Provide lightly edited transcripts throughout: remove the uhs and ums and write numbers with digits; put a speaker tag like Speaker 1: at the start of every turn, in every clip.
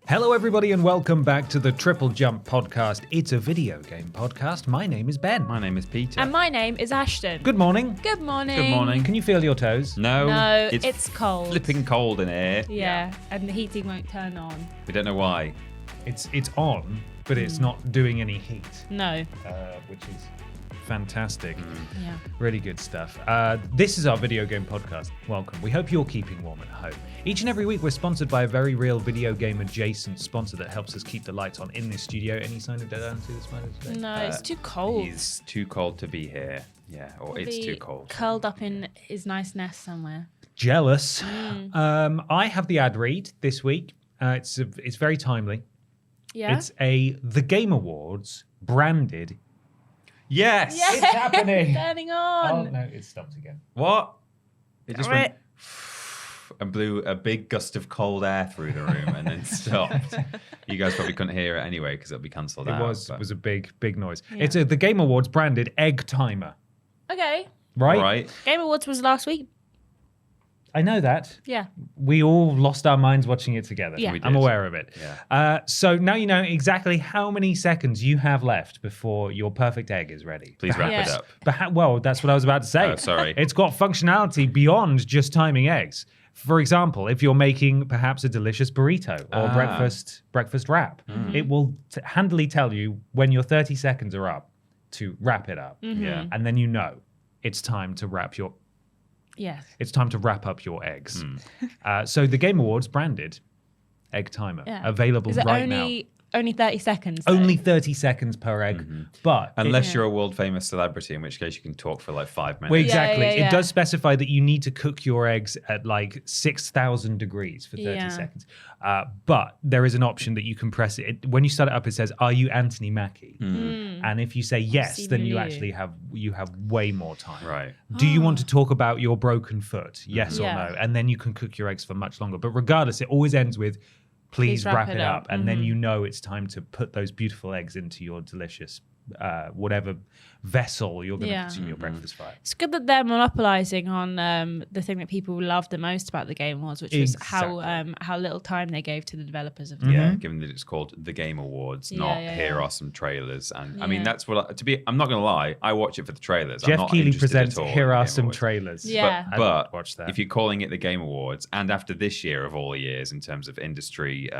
Speaker 1: Hello, everybody, and welcome back to the TripleJump podcast. It's a video game podcast. My name is Ben.
Speaker 2: My name is Peter.
Speaker 3: And my name is Ashton.
Speaker 1: Good morning.
Speaker 3: Good morning.
Speaker 2: Good morning.
Speaker 1: Can you feel your toes?
Speaker 3: No, it's cold.
Speaker 2: Flipping cold in here.
Speaker 3: Yeah, and the heating won't turn on.
Speaker 2: We don't know why.
Speaker 1: It's on, but it's not doing any heat,
Speaker 3: No.
Speaker 1: which is fantastic.
Speaker 3: Yeah.
Speaker 1: Really good stuff. This is our video game podcast. Welcome. We hope you're keeping warm at home. Each and every week, we're sponsored by a very real video game adjacent sponsor that helps us keep the lights on in this studio. Any sign of dead-end to this matter today?
Speaker 3: No, it's too cold.
Speaker 2: He's too cold to be here. Yeah, or it's too cold.
Speaker 3: Curled up in his nice nest somewhere.
Speaker 1: Jealous. I have the ad read this week. It's very timely.
Speaker 3: Yeah.
Speaker 1: It's the Game Awards branded.
Speaker 2: Yes!
Speaker 3: Yes!
Speaker 1: It's happening.
Speaker 3: Turning
Speaker 1: Oh
Speaker 3: on.
Speaker 1: no, it stopped again.
Speaker 2: What? It just
Speaker 3: Damn
Speaker 2: went and blew a big gust of cold air through the room and then stopped. You guys probably couldn't hear it anyway because it'll be cancelled out.
Speaker 1: It was a big noise.
Speaker 3: Yeah.
Speaker 1: It's the Game Awards branded egg timer.
Speaker 3: Okay.
Speaker 1: Right?
Speaker 2: Right.
Speaker 3: Game Awards was last week.
Speaker 1: I know that.
Speaker 3: Yeah.
Speaker 1: We all lost our minds watching it together.
Speaker 3: Yeah.
Speaker 2: We did.
Speaker 1: I'm aware of it.
Speaker 2: Yeah.
Speaker 1: So now you know exactly how many seconds you have left before your perfect egg is ready.
Speaker 2: Please wrap it
Speaker 3: Yeah.
Speaker 2: up.
Speaker 1: Well, that's what I was about to say.
Speaker 2: Oh, sorry.
Speaker 1: It's got functionality beyond just timing eggs. For example, if you're making perhaps a delicious burrito or breakfast wrap, it will handily tell you when your 30 seconds are up to wrap it up.
Speaker 2: Yeah.
Speaker 1: And then you know it's time to wrap up your eggs. So the Game Awards branded egg timer available
Speaker 3: Is it
Speaker 1: right now.
Speaker 3: only 30 seconds? though?
Speaker 1: Only 30 seconds per egg, but
Speaker 2: Unless you're a world famous celebrity, in which case you can talk for like 5 minutes.
Speaker 1: well, exactly.
Speaker 3: Yeah.
Speaker 1: It does specify that you need to cook your eggs at like 6,000 degrees for 30
Speaker 3: Yeah.
Speaker 1: seconds. But there is an option that you can press it. When you start it up, it says, "Are you Anthony Mackie?" And if you say yes, then you actually have way more time.
Speaker 2: Right.
Speaker 1: Do you want to talk about your broken foot? Yes or
Speaker 3: Yeah.
Speaker 1: no? And then you can cook your eggs for much longer. But regardless, it always ends with, please wrap it up. And then you know it's time to put those beautiful eggs into your delicious whatever vessel you're going to consume your breakfast by.
Speaker 3: It's good that they're monopolizing on the thing that people love the most about the Game Awards, which was how little time they gave to the developers of the
Speaker 2: Yeah,
Speaker 3: game.
Speaker 2: given that it's called the Game Awards,
Speaker 3: Yeah,
Speaker 2: not
Speaker 3: yeah,
Speaker 2: here
Speaker 3: yeah.
Speaker 2: are some trailers. And I
Speaker 3: Yeah.
Speaker 2: mean, that's what I'm not going to lie, I watch it for the trailers. I'm
Speaker 1: Jeff
Speaker 2: not
Speaker 1: Keighley
Speaker 2: interested
Speaker 1: presents
Speaker 2: at all in
Speaker 1: Here
Speaker 2: the
Speaker 1: Are
Speaker 2: Game
Speaker 1: Some
Speaker 2: Awards.
Speaker 1: Trailers.
Speaker 3: Yeah.
Speaker 1: I'd
Speaker 2: But
Speaker 1: watch that.
Speaker 2: if you're calling it the Game Awards, and after this year of all years in terms of industry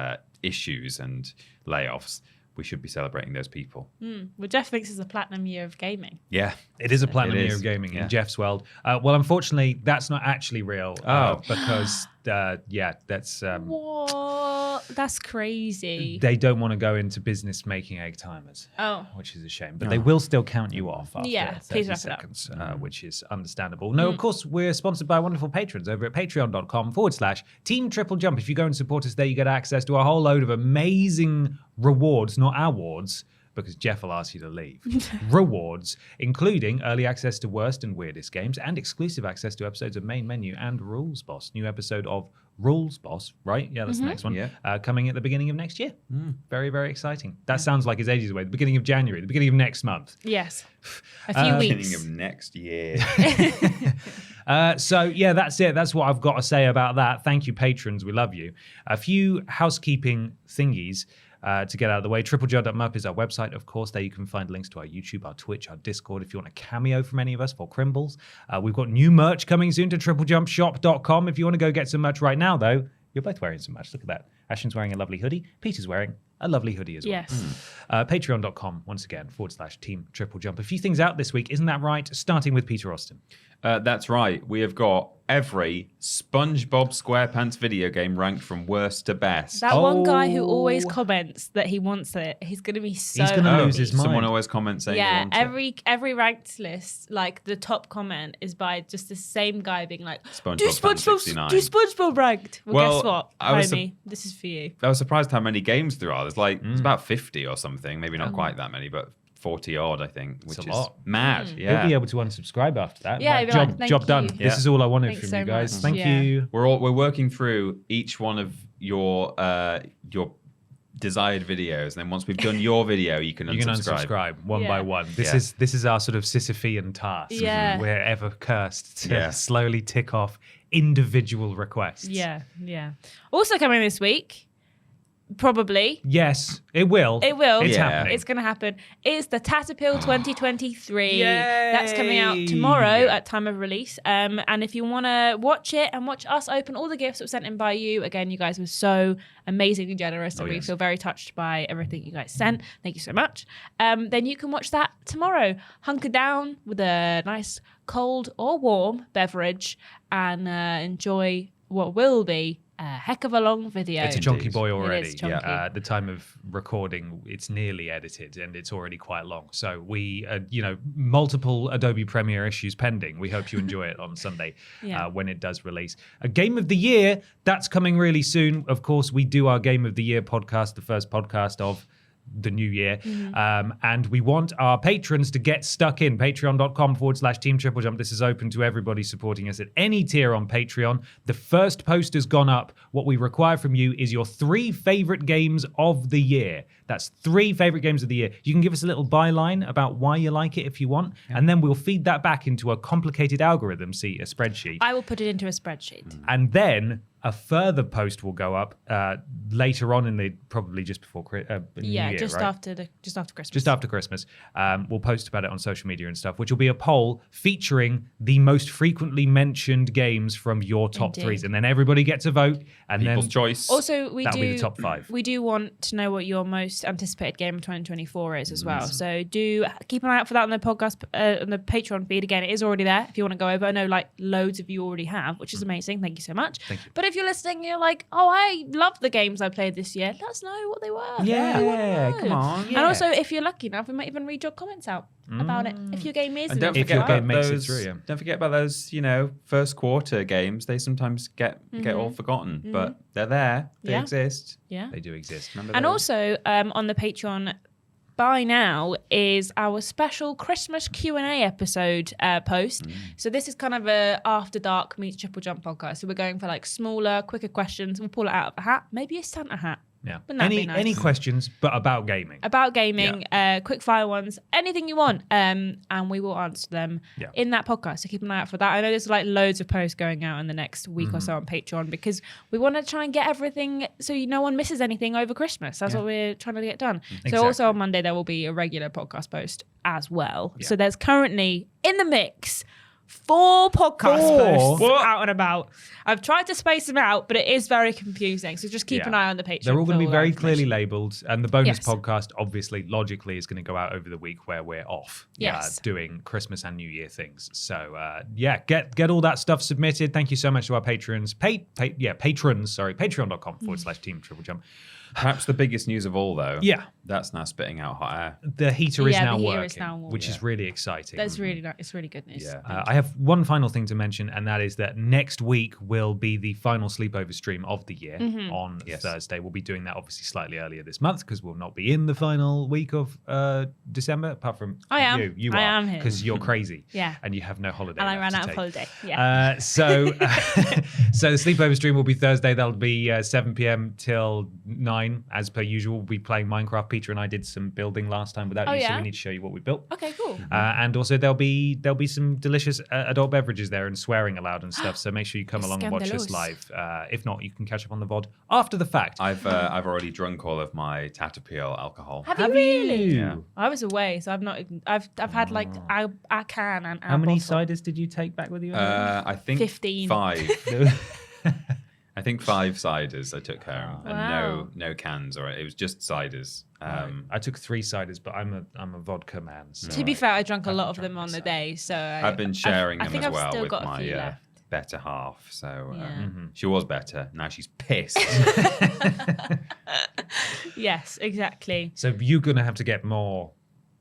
Speaker 2: issues and layoffs, we should be celebrating those people.
Speaker 3: Well, Jeff thinks it's a platinum year of gaming.
Speaker 2: Yeah.
Speaker 1: It is a platinum
Speaker 2: It
Speaker 1: year
Speaker 2: is,
Speaker 1: of gaming
Speaker 2: yeah.
Speaker 1: in Jeff's world. Well, unfortunately, that's not actually real. Because, that's...
Speaker 3: What? That's crazy.
Speaker 1: They don't want to go into business making egg timers.
Speaker 3: Oh.
Speaker 1: Which is a shame. But they will still count you off after
Speaker 3: Yeah,
Speaker 1: 30
Speaker 3: please wrap it up.
Speaker 1: seconds, which is understandable. No, of course, we're sponsored by wonderful patrons over at patreon.com/Team TripleJump. If you go and support us there, you get access to a whole load of amazing rewards, not awards, because Jeff will ask you to leave. Rewards, including early access to worst and weirdest games and exclusive access to episodes of Main Menu and Rules Boss. New episode of Rules Boss, right? Yeah, that's the next one.
Speaker 2: Yeah.
Speaker 1: Coming at the beginning of next year. Very, very exciting. That sounds like it's ages away. The beginning of January, the beginning of next month.
Speaker 3: Yes. A few
Speaker 2: Beginning
Speaker 3: weeks.
Speaker 2: of next year.
Speaker 1: So yeah, that's it. That's what I've got to say about that. Thank you, patrons. We love you. A few housekeeping thingies to get out of the way. TripleJump is our website, of course. There you can find links to our YouTube, our Twitch, our Discord. If you want a cameo from any of us for Crimbles. We've got new merch coming soon to TripleJumpShop.com. If you want to go get some merch right now, though, you're both wearing some merch. Look at that. Ashton's wearing a lovely hoodie. Peter's wearing a lovely hoodie as well.
Speaker 3: Yes.
Speaker 1: Patreon.com, once again, /Team TripleJump. A few things out this week, isn't that right? Starting with Peter Austin.
Speaker 2: That's right. We have got every SpongeBob SquarePants video game ranked from worst to best.
Speaker 3: That one guy who always comments that he wants it, he's going to be so
Speaker 1: He's gonna
Speaker 3: happy.
Speaker 1: lose his mind.
Speaker 2: Someone always comments saying they
Speaker 3: Yeah,
Speaker 2: want it.
Speaker 3: every ranked list, like the top comment is by just the same guy being like,
Speaker 2: SpongeBob
Speaker 3: do
Speaker 2: Fan 69.
Speaker 3: SpongeBob ranked. Well,
Speaker 2: Well,
Speaker 3: guess what,
Speaker 2: I was
Speaker 3: homie, this is for you.
Speaker 2: I was surprised how many games there are. There's like it's about 50 or something. Maybe not quite that many, but 40 odd, I think, which
Speaker 1: It's a
Speaker 2: is
Speaker 1: lot.
Speaker 2: mad.
Speaker 1: He'll
Speaker 2: Yeah.
Speaker 1: be able to unsubscribe after that.
Speaker 3: Yeah,
Speaker 1: Like,
Speaker 3: he'll be like, "Thank
Speaker 1: job done.
Speaker 3: you."
Speaker 1: This
Speaker 2: Yeah.
Speaker 1: is all I wanted
Speaker 3: Thanks
Speaker 1: from
Speaker 3: so
Speaker 1: you guys.
Speaker 3: much.
Speaker 1: Thank
Speaker 3: Yeah.
Speaker 1: you.
Speaker 2: We're working through each one of your desired videos, and then once we've done your video, you can
Speaker 1: You can
Speaker 2: unsubscribe.
Speaker 1: unsubscribe one
Speaker 3: Yeah.
Speaker 1: by one. This
Speaker 2: Yeah.
Speaker 1: is our sort of Sisyphean task.
Speaker 3: Yeah.
Speaker 1: We're ever cursed to
Speaker 2: Yeah.
Speaker 1: slowly tick off individual requests.
Speaker 3: Yeah, yeah. Also coming this week, Probably.
Speaker 1: Yes, it will.
Speaker 3: It will.
Speaker 1: It's
Speaker 2: Yeah.
Speaker 1: happening.
Speaker 3: It's going to happen. It's the Tatapil 2023.
Speaker 1: Yay!
Speaker 3: That's coming out tomorrow at time of release. And if you want to watch it and watch us open all the gifts that were sent in by you, again, you guys were so amazingly generous and we feel very touched by everything you guys sent. Thank you so much. Then you can watch that tomorrow. Hunker down with a nice cold or warm beverage and enjoy what will be a heck of a long video.
Speaker 1: It's a chunky
Speaker 2: Indeed.
Speaker 1: boy
Speaker 3: It
Speaker 1: already.
Speaker 3: is chunky.
Speaker 1: At the time of recording, it's nearly edited and it's already quite long. So we, multiple Adobe Premiere issues pending. We hope you enjoy it on Sunday when it does release. A Game of the Year, that's coming really soon. Of course, we do our Game of the Year podcast, the first podcast of the new year. And we want our patrons to get stuck in. Patreon.com/Team TripleJump. This is open to everybody supporting us at any tier on Patreon. The first post has gone up. What we require from you is your 3 favorite games of the year. That's 3 favorite games of the year. You can give us a little byline about why you like it if you want, and then we'll feed that back into a complicated algorithm, a spreadsheet.
Speaker 3: I will put it into a spreadsheet.
Speaker 1: And then a further post will go up later on probably just before New Year,
Speaker 3: just
Speaker 1: right?
Speaker 3: after Christmas.
Speaker 1: Just after Christmas. We'll post about it on social media and stuff, which will be a poll featuring the most frequently mentioned games from your top
Speaker 3: Indeed.
Speaker 1: 3s. And then everybody gets a vote. And
Speaker 2: People's
Speaker 1: then
Speaker 2: choice.
Speaker 3: Also,
Speaker 1: that'll be the top 5.
Speaker 3: We do want to know what your most anticipated game of 2024 is as well. So do keep an eye out for that on the podcast, on the Patreon feed. Again, it is already there if you want to go over. I know loads of you already have, which is amazing. Thank you so much.
Speaker 1: Thank you.
Speaker 3: But if you're listening and you're like, oh, I love the games I played this year, let us know what they were.
Speaker 2: Yeah, come on.
Speaker 3: And also, if you're lucky enough, we might even read your comments out about it. If your game is
Speaker 2: And don't
Speaker 1: If
Speaker 2: forget
Speaker 1: your game
Speaker 2: about
Speaker 1: makes it
Speaker 2: those.
Speaker 1: through, yeah.
Speaker 2: Don't forget about those. First quarter games. They sometimes get all forgotten, but they're there. They
Speaker 3: Yeah.
Speaker 2: exist.
Speaker 3: Yeah.
Speaker 1: They do exist.
Speaker 2: Remember
Speaker 3: And
Speaker 2: those?
Speaker 3: also on the Patreon by now is our special Christmas Q&A episode post. So this is kind of a After Dark meets Triple Jump podcast. So we're going for smaller, quicker questions. We'll pull it out of a hat. Maybe a Santa hat.
Speaker 1: Yeah.
Speaker 3: Wouldn't that be nice?
Speaker 1: Any questions, but about gaming.
Speaker 3: About gaming, quick fire ones, anything you want. And we will answer them in that podcast. So keep an eye out for that. I know there's loads of posts going out in the next week or so on Patreon because we want to try and get everything so no one misses anything over Christmas. That's what we're trying to get done.
Speaker 1: Exactly.
Speaker 3: So also on Monday, there will be a regular podcast post as well. So there's currently in the mix 4 podcast posts out and about. I've tried to space them out, but it is very confusing. So just keep an eye on the Patreon.
Speaker 1: They're all going to be
Speaker 3: for
Speaker 1: very
Speaker 3: information.
Speaker 1: clearly labeled. And the bonus
Speaker 3: Yes.
Speaker 1: podcast, obviously, logically, is going to go out over the week where we're off
Speaker 3: Yes.
Speaker 1: doing Christmas and New Year things. So, get all that stuff submitted. Thank you so much to our patrons. Patrons, sorry, patreon.com/Team TripleJump.
Speaker 2: Perhaps the biggest news of all, though.
Speaker 1: Yeah.
Speaker 2: That's now spitting out hot air.
Speaker 1: The heater is
Speaker 3: Yeah,
Speaker 1: now
Speaker 3: the heater
Speaker 1: working,
Speaker 3: is now warm.
Speaker 1: which is really exciting.
Speaker 3: That's really nice. It's really good news.
Speaker 2: Yeah.
Speaker 1: I have one final thing to mention, and that is that next week will be the final sleepover stream of the year on Thursday. We'll be doing that obviously slightly earlier this month because we'll not be in the final week of December, apart from
Speaker 3: I am.
Speaker 1: you. You
Speaker 3: I
Speaker 1: are,
Speaker 3: am here.
Speaker 1: because you're crazy.
Speaker 3: Yeah.
Speaker 1: And you have no holiday.
Speaker 3: And I
Speaker 1: left
Speaker 3: ran
Speaker 1: to
Speaker 3: out of
Speaker 1: take.
Speaker 3: holiday. Yeah.
Speaker 1: So the sleepover stream will be Thursday. That'll be 7 p.m. till 9, as per usual. We'll be playing Minecraft. Peter and I did some building last time without you, so
Speaker 3: yeah?
Speaker 1: we need to show you what we built.
Speaker 3: Okay, cool.
Speaker 1: And also there'll be some delicious adult beverages there and swearing aloud and stuff. So make sure you come along and watch us
Speaker 3: Scandalous.
Speaker 1: live. If not, you can catch up on the VOD after the fact.
Speaker 2: I've already drunk all of my Tatapil alcohol.
Speaker 3: Have you really?
Speaker 2: Yeah.
Speaker 3: I was away, so I've not. I've had a can and
Speaker 1: How many
Speaker 3: bottle.
Speaker 1: ciders did you take back with you?
Speaker 2: I think
Speaker 3: 15.
Speaker 2: 5. I think 5 ciders I took home,
Speaker 3: Wow.
Speaker 2: and no cans, or it was just ciders.
Speaker 1: I took 3 ciders, but I'm a vodka man. So
Speaker 3: To be fair, I drank a lot of
Speaker 1: drunk
Speaker 3: them on the
Speaker 1: myself.
Speaker 3: day, so
Speaker 2: I've been sharing
Speaker 3: I
Speaker 2: them
Speaker 3: think
Speaker 2: as
Speaker 3: I've
Speaker 2: well
Speaker 3: still
Speaker 2: with
Speaker 3: got a
Speaker 2: my
Speaker 3: few left.
Speaker 2: better half. So
Speaker 3: Yeah.
Speaker 2: she was better. Now she's pissed.
Speaker 3: Yes, exactly.
Speaker 1: So you're gonna have to get more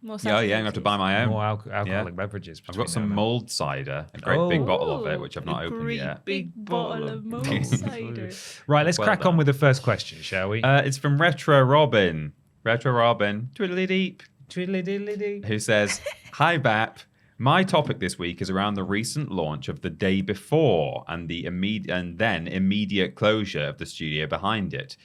Speaker 3: More
Speaker 2: yeah, I'm gonna have to buy my own.
Speaker 1: alcoholic beverages.
Speaker 2: I've got some
Speaker 1: between now
Speaker 2: mulled cider, a great big bottle of it, which I've not
Speaker 3: A
Speaker 2: opened
Speaker 3: great
Speaker 2: yet.
Speaker 3: Big bottle of mulled cider.
Speaker 1: and then. Right, let's
Speaker 2: Well
Speaker 1: crack on
Speaker 2: done.
Speaker 1: with the first question, shall we?
Speaker 2: It's from Retro Robin. Retro Robin, twiddly deep,
Speaker 1: Twiddly-diddly-dee.
Speaker 2: who says, "Hi Bap. My topic this week is around the recent launch of The Day Before and the immediate closure of the studio behind it.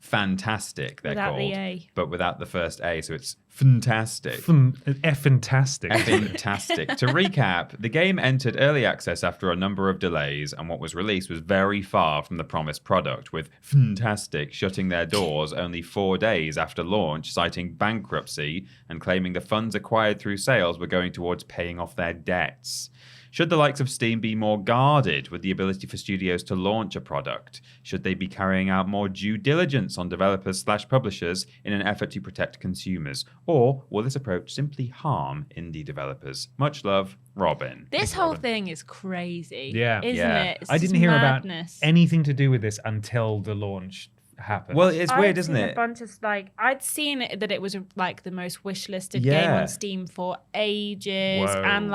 Speaker 2: Fantastic, they're
Speaker 3: Without
Speaker 2: called.
Speaker 3: the A.
Speaker 2: But without the first A, so it's fantastic.
Speaker 1: Fantastic.
Speaker 2: Fantastic. To recap, the game entered early access after a number of delays, and what was released was very far from the promised product, with Fantastic shutting their doors only 4 days after launch, citing bankruptcy and claiming the funds acquired through sales were going towards paying off their debts. Should the likes of Steam be more guarded with the ability for studios to launch a product? Should they be carrying out more due diligence on developers/publishers in an effort to protect consumers? Or will this approach simply harm indie developers? Much love, Robin.
Speaker 3: This whole thing is crazy.
Speaker 1: Yeah.
Speaker 3: Isn't
Speaker 2: Yeah.
Speaker 3: it? It's
Speaker 1: I didn't
Speaker 3: just
Speaker 1: hear
Speaker 3: madness.
Speaker 1: about anything to do with this until the launch happened.
Speaker 2: Well, it's weird, isn't
Speaker 3: seen
Speaker 2: it?
Speaker 3: A bunch of I'd seen that it was like the most wishlisted
Speaker 2: Yeah.
Speaker 3: game on Steam for ages,
Speaker 1: Whoa.
Speaker 3: and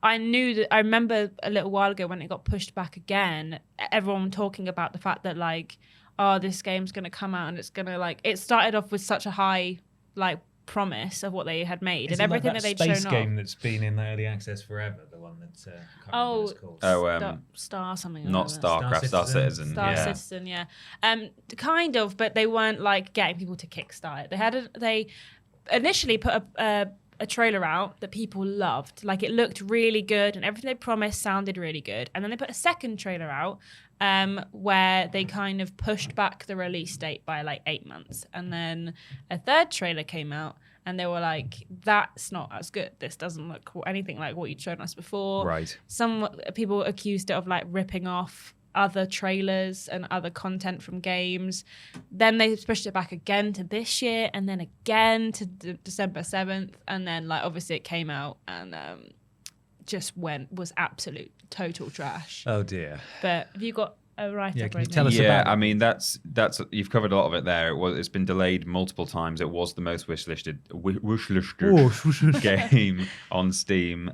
Speaker 3: I knew that. I remember a little while ago when it got pushed back again. Everyone talking about the fact that this game's gonna come out and it's gonna it started off with such a high promise of what they had made and everything that they'd shown
Speaker 1: space
Speaker 3: off.
Speaker 1: game that's been in early access forever, the one that's can't remember what it's called.
Speaker 3: Star something. or
Speaker 2: Not
Speaker 3: other.
Speaker 2: StarCraft, Star Citizen.
Speaker 3: Star
Speaker 2: Yeah.
Speaker 3: Citizen, yeah. Kind of, but they weren't getting people to kickstart it. They initially put a trailer out that people loved. It looked really good and everything they promised sounded really good. And then they put a second trailer out where they kind of pushed back the release date by 8 months. And then a third trailer came out and they were like, that's not as good. This doesn't look anything like what you'd shown us before.
Speaker 2: Right.
Speaker 3: Some people accused it of ripping off other trailers and other content from games. Then they pushed it back again to this year and then again to December 7th. And then obviously it came out and was absolute total trash.
Speaker 1: Oh dear.
Speaker 3: But have you got a write-up?
Speaker 1: Yeah, can you
Speaker 3: right
Speaker 1: tell
Speaker 3: now?
Speaker 1: us
Speaker 2: Yeah,
Speaker 1: about it?
Speaker 2: I mean that's you've covered a lot of it there. It's been delayed multiple times. It was the most wishlisted game on Steam.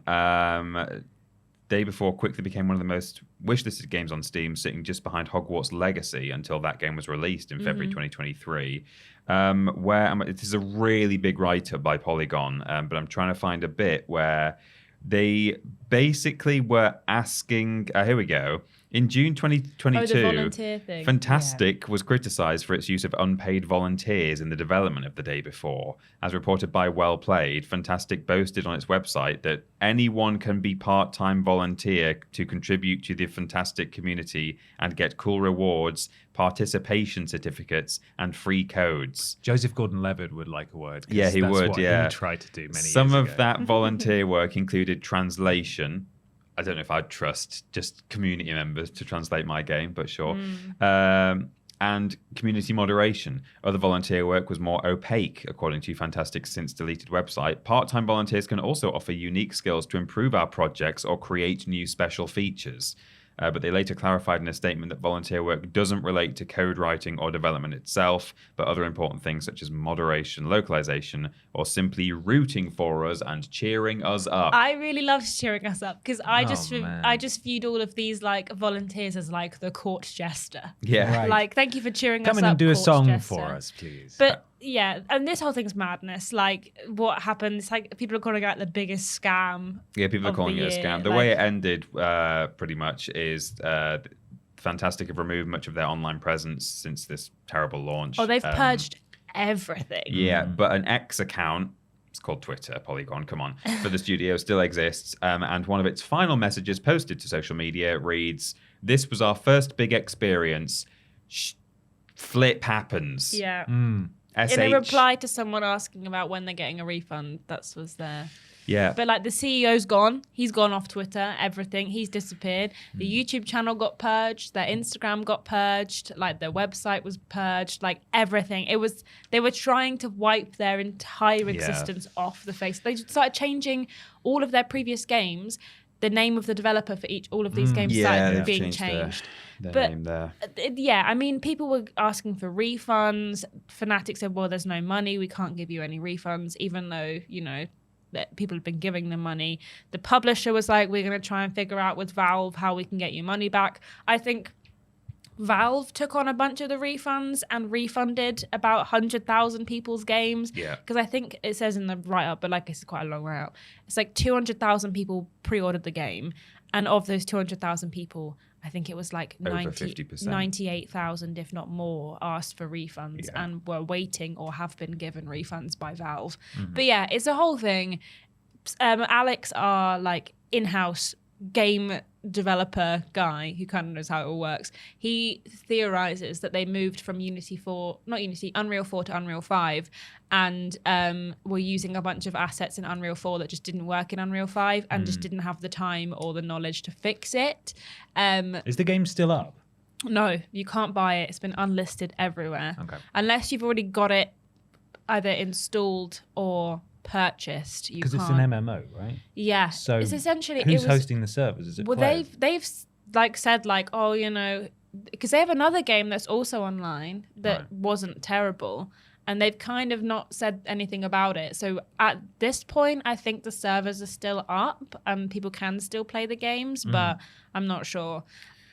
Speaker 2: Day before quickly became one of the most wishlisted games on Steam, sitting just behind Hogwarts Legacy until that game was released in February 2023. This is a really big write-up by Polygon, but I'm trying to find a bit where they basically were asking. Here we go. In June 2022,
Speaker 3: the volunteer thing.
Speaker 2: Fantastic was criticised for its use of unpaid volunteers in the development of The Day Before. As reported by Well Played, Fantastic boasted on its website that anyone can be part-time volunteer to contribute to the Fantastic community and get cool rewards, participation certificates, and free codes.
Speaker 1: Joseph Gordon-Levitt would like a word. 'cause
Speaker 2: Yeah, he
Speaker 1: that's
Speaker 2: would,
Speaker 1: what
Speaker 2: yeah.
Speaker 1: he tried to do many
Speaker 2: Some
Speaker 1: years
Speaker 2: of
Speaker 1: ago.
Speaker 2: that volunteer work included translation. I don't know if I'd trust just community members to translate my game, but sure. And community moderation. Other volunteer work was more opaque, according to Fantastic's since deleted website. Part-time volunteers can also offer unique skills to improve our projects or create new special features. But they later clarified in a statement that volunteer work doesn't relate to code writing or development itself, but other important things such as moderation, localization, or simply rooting for us and cheering us up.
Speaker 3: I really loved cheering us up because I
Speaker 1: man.
Speaker 3: just viewed all of these volunteers as the court jester.
Speaker 2: Yeah.
Speaker 1: Right.
Speaker 3: Thank you for cheering us
Speaker 1: Come
Speaker 3: up.
Speaker 1: in and do a
Speaker 3: court
Speaker 1: song
Speaker 3: jester.
Speaker 1: for us, please.
Speaker 3: But yeah, and this whole thing's madness. What happened? It's people are calling it the biggest scam.
Speaker 2: Yeah, people are
Speaker 3: of
Speaker 2: calling
Speaker 3: the
Speaker 2: it a
Speaker 3: year.
Speaker 2: scam. The way it ended, pretty much, is Fantastic have removed much of their online presence since this terrible launch.
Speaker 3: Oh, they've purged everything.
Speaker 2: Yeah, but an X account, it's called Twitter, Polygon, come on, for the studio still exists. And one of its final messages posted to social media reads, "This was our first big experience. Flip happens."
Speaker 3: Yeah.
Speaker 2: SH.
Speaker 3: In a reply to someone asking about when they're getting a refund, that was there.
Speaker 2: Yeah.
Speaker 3: But the CEO's gone. He's gone off Twitter, everything. He's disappeared. The YouTube channel got purged. Their Instagram got purged. Their website was purged. Everything. They were trying to wipe their entire existence off the face. They started changing all of their previous games. The name of the developer for all of these games started being changed.
Speaker 2: Their name there.
Speaker 3: Yeah, I mean, people were asking for refunds. Fnatic said, well, there's no money. We can't give you any refunds, even though, that people have been giving them money. The publisher was like, we're going to try and figure out with Valve how we can get you money back. I think Valve took on a bunch of the refunds and refunded about 100,000 people's games.
Speaker 2: Yeah.
Speaker 3: Because I think it says in the write-up, but it's quite a long write-up. It's 200,000 people pre-ordered the game. And of those 200,000 people, I I think it was like
Speaker 2: Over 50%.
Speaker 3: 98,000, if not more, asked for refunds and were waiting or have been given refunds by Valve. But yeah, it's a whole thing. Alex, our like in-house game developer guy who kind of knows how it all works, he theorizes that they moved from Unreal 4 to Unreal 5 and were using a bunch of assets in Unreal 4 that just didn't work in Unreal 5 and just didn't have the time or the knowledge to fix it.
Speaker 1: Is the game still up?
Speaker 3: No, you can't buy it. It's been unlisted everywhere.
Speaker 1: Okay.
Speaker 3: Unless you've already got it either installed or purchased,
Speaker 1: because it's an MMO, right?
Speaker 3: Yeah.
Speaker 1: So
Speaker 3: it's essentially
Speaker 1: who's hosting the servers? Is it players?
Speaker 3: they've like said like, oh, you know, because they have another game that's also online that wasn't terrible, and they've kind of not said anything about it. So at this point, I think the servers are still up and people can still play the games, but I'm not sure.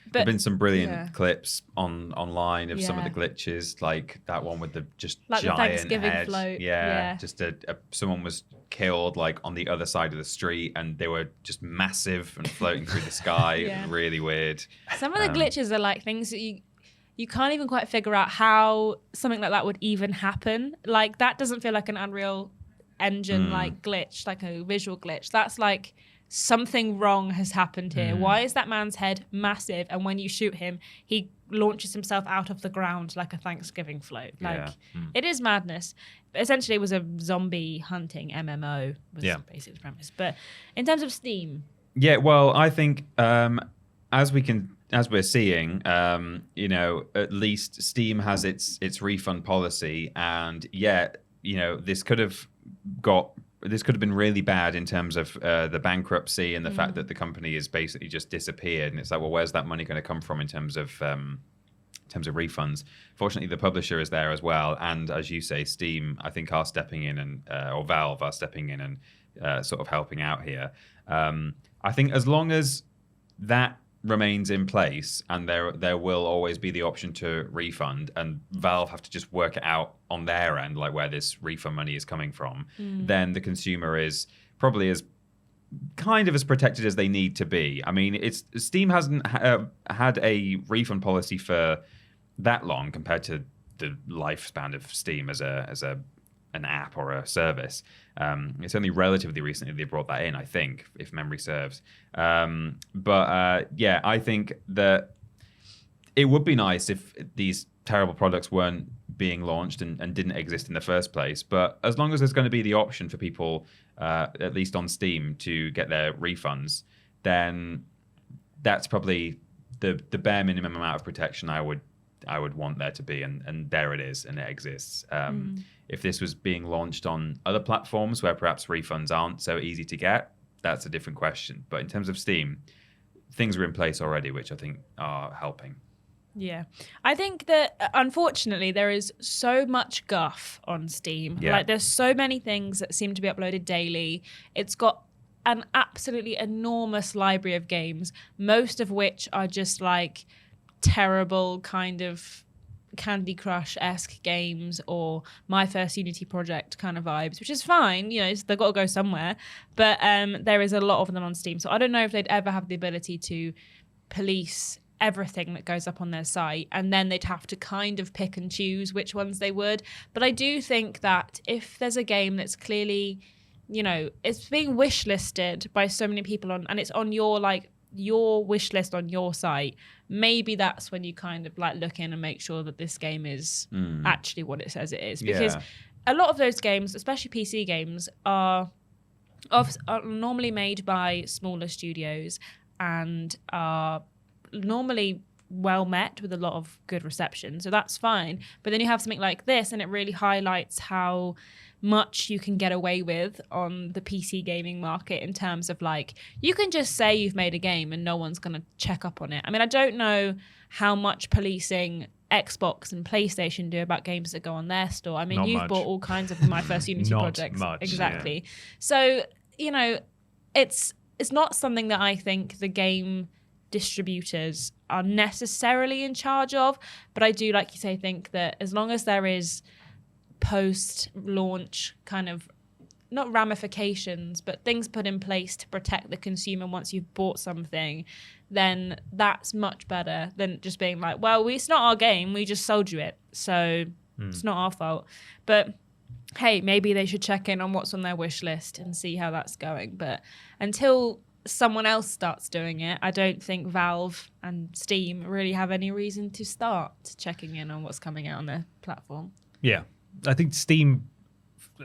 Speaker 3: But
Speaker 2: There've been some brilliant clips online of some of the glitches, like that one with the just
Speaker 3: like
Speaker 2: giant
Speaker 3: the Thanksgiving
Speaker 2: head.
Speaker 3: float.
Speaker 2: Yeah, just someone was killed like on the other side of the street, and they were just massive and floating through the sky. Really weird.
Speaker 3: Some of the glitches are like things that you can't even quite figure out how something like that would even happen. Like that doesn't feel like an Unreal Engine like glitch, like a visual glitch. That's like something wrong has happened here. Why is that man's head massive? And when you shoot him, he launches himself out of the ground like a Thanksgiving float. Like it is madness. But essentially, it was a zombie hunting MMO. Was basically the premise. But in terms of Steam,
Speaker 2: well, I think as we're seeing, you know, at least Steam has its refund policy, and this could have been really bad in terms of the bankruptcy and the fact that the company has basically just disappeared. And it's like, well, where's that money going to come from in terms of refunds? Fortunately, the publisher is there as well. And as you say, Steam, I think, are stepping in or Valve are stepping in and sort of helping out here. I think as long as that remains in place, and there will always be the option to refund, and Valve have to just work it out on their end, like where this refund money is coming from, then the consumer is probably as kind of as protected as they need to be. I mean, Steam hasn't had a refund policy for that long compared to the lifespan of Steam as an app or a service. It's only relatively recently they brought that in, I think, if memory serves. I think that it would be nice if these terrible products weren't being launched and didn't exist in the first place. But as long as there's going to be the option for people, at least on Steam, to get their refunds, then that's probably the bare minimum amount of protection I would want there to be, and there it is, and it exists. If this was being launched on other platforms where perhaps refunds aren't so easy to get, that's a different question. But in terms of Steam, things are in place already, which I think are helping.
Speaker 3: Yeah. I think that, unfortunately, there is so much guff on Steam.
Speaker 2: Yeah.
Speaker 3: Like, there's so many things that seem to be uploaded daily. It's got an absolutely enormous library of games, most of which are just like terrible kind of Candy Crush-esque games or My First Unity Project kind of vibes, which is fine. You know, they've got to go somewhere. But there is a lot of them on Steam. So I don't know if they'd ever have the ability to police everything that goes up on their site, and then they'd have to kind of pick and choose which ones they would. But I do think that if there's a game that's clearly, you know, it's being wish listed by so many people and it's on your wish list on your site, maybe that's when you kind of like look in and make sure that this game is actually what it says it is. Because a lot of those games, especially PC games, are normally made by smaller studios and are normally well met with a lot of good reception. So that's fine. But then you have something like this and it really highlights how much you can get away with on the PC gaming market in terms of like, you can just say you've made a game and no one's going to check up on it. I mean, I don't know how much policing Xbox and PlayStation do about games that go on their store. I mean,
Speaker 1: Not
Speaker 3: you've
Speaker 1: much.
Speaker 3: bought all kinds of My First Unity projects.
Speaker 1: Much,
Speaker 3: exactly. Yeah. So, you know, it's not something that I think the game distributors are necessarily in charge of, but I do, like you say, think that as long as there is post-launch kind of not ramifications, but things put in place to protect the consumer once you've bought something, then that's much better than just being like, well, it's not our game, we just sold you it, so it's not our fault. But hey, maybe they should check in on what's on their wish list and see how that's going. But until someone else starts doing it, I don't think Valve and Steam really have any reason to start checking in on what's coming out on their platform.
Speaker 1: Yeah, I think Steam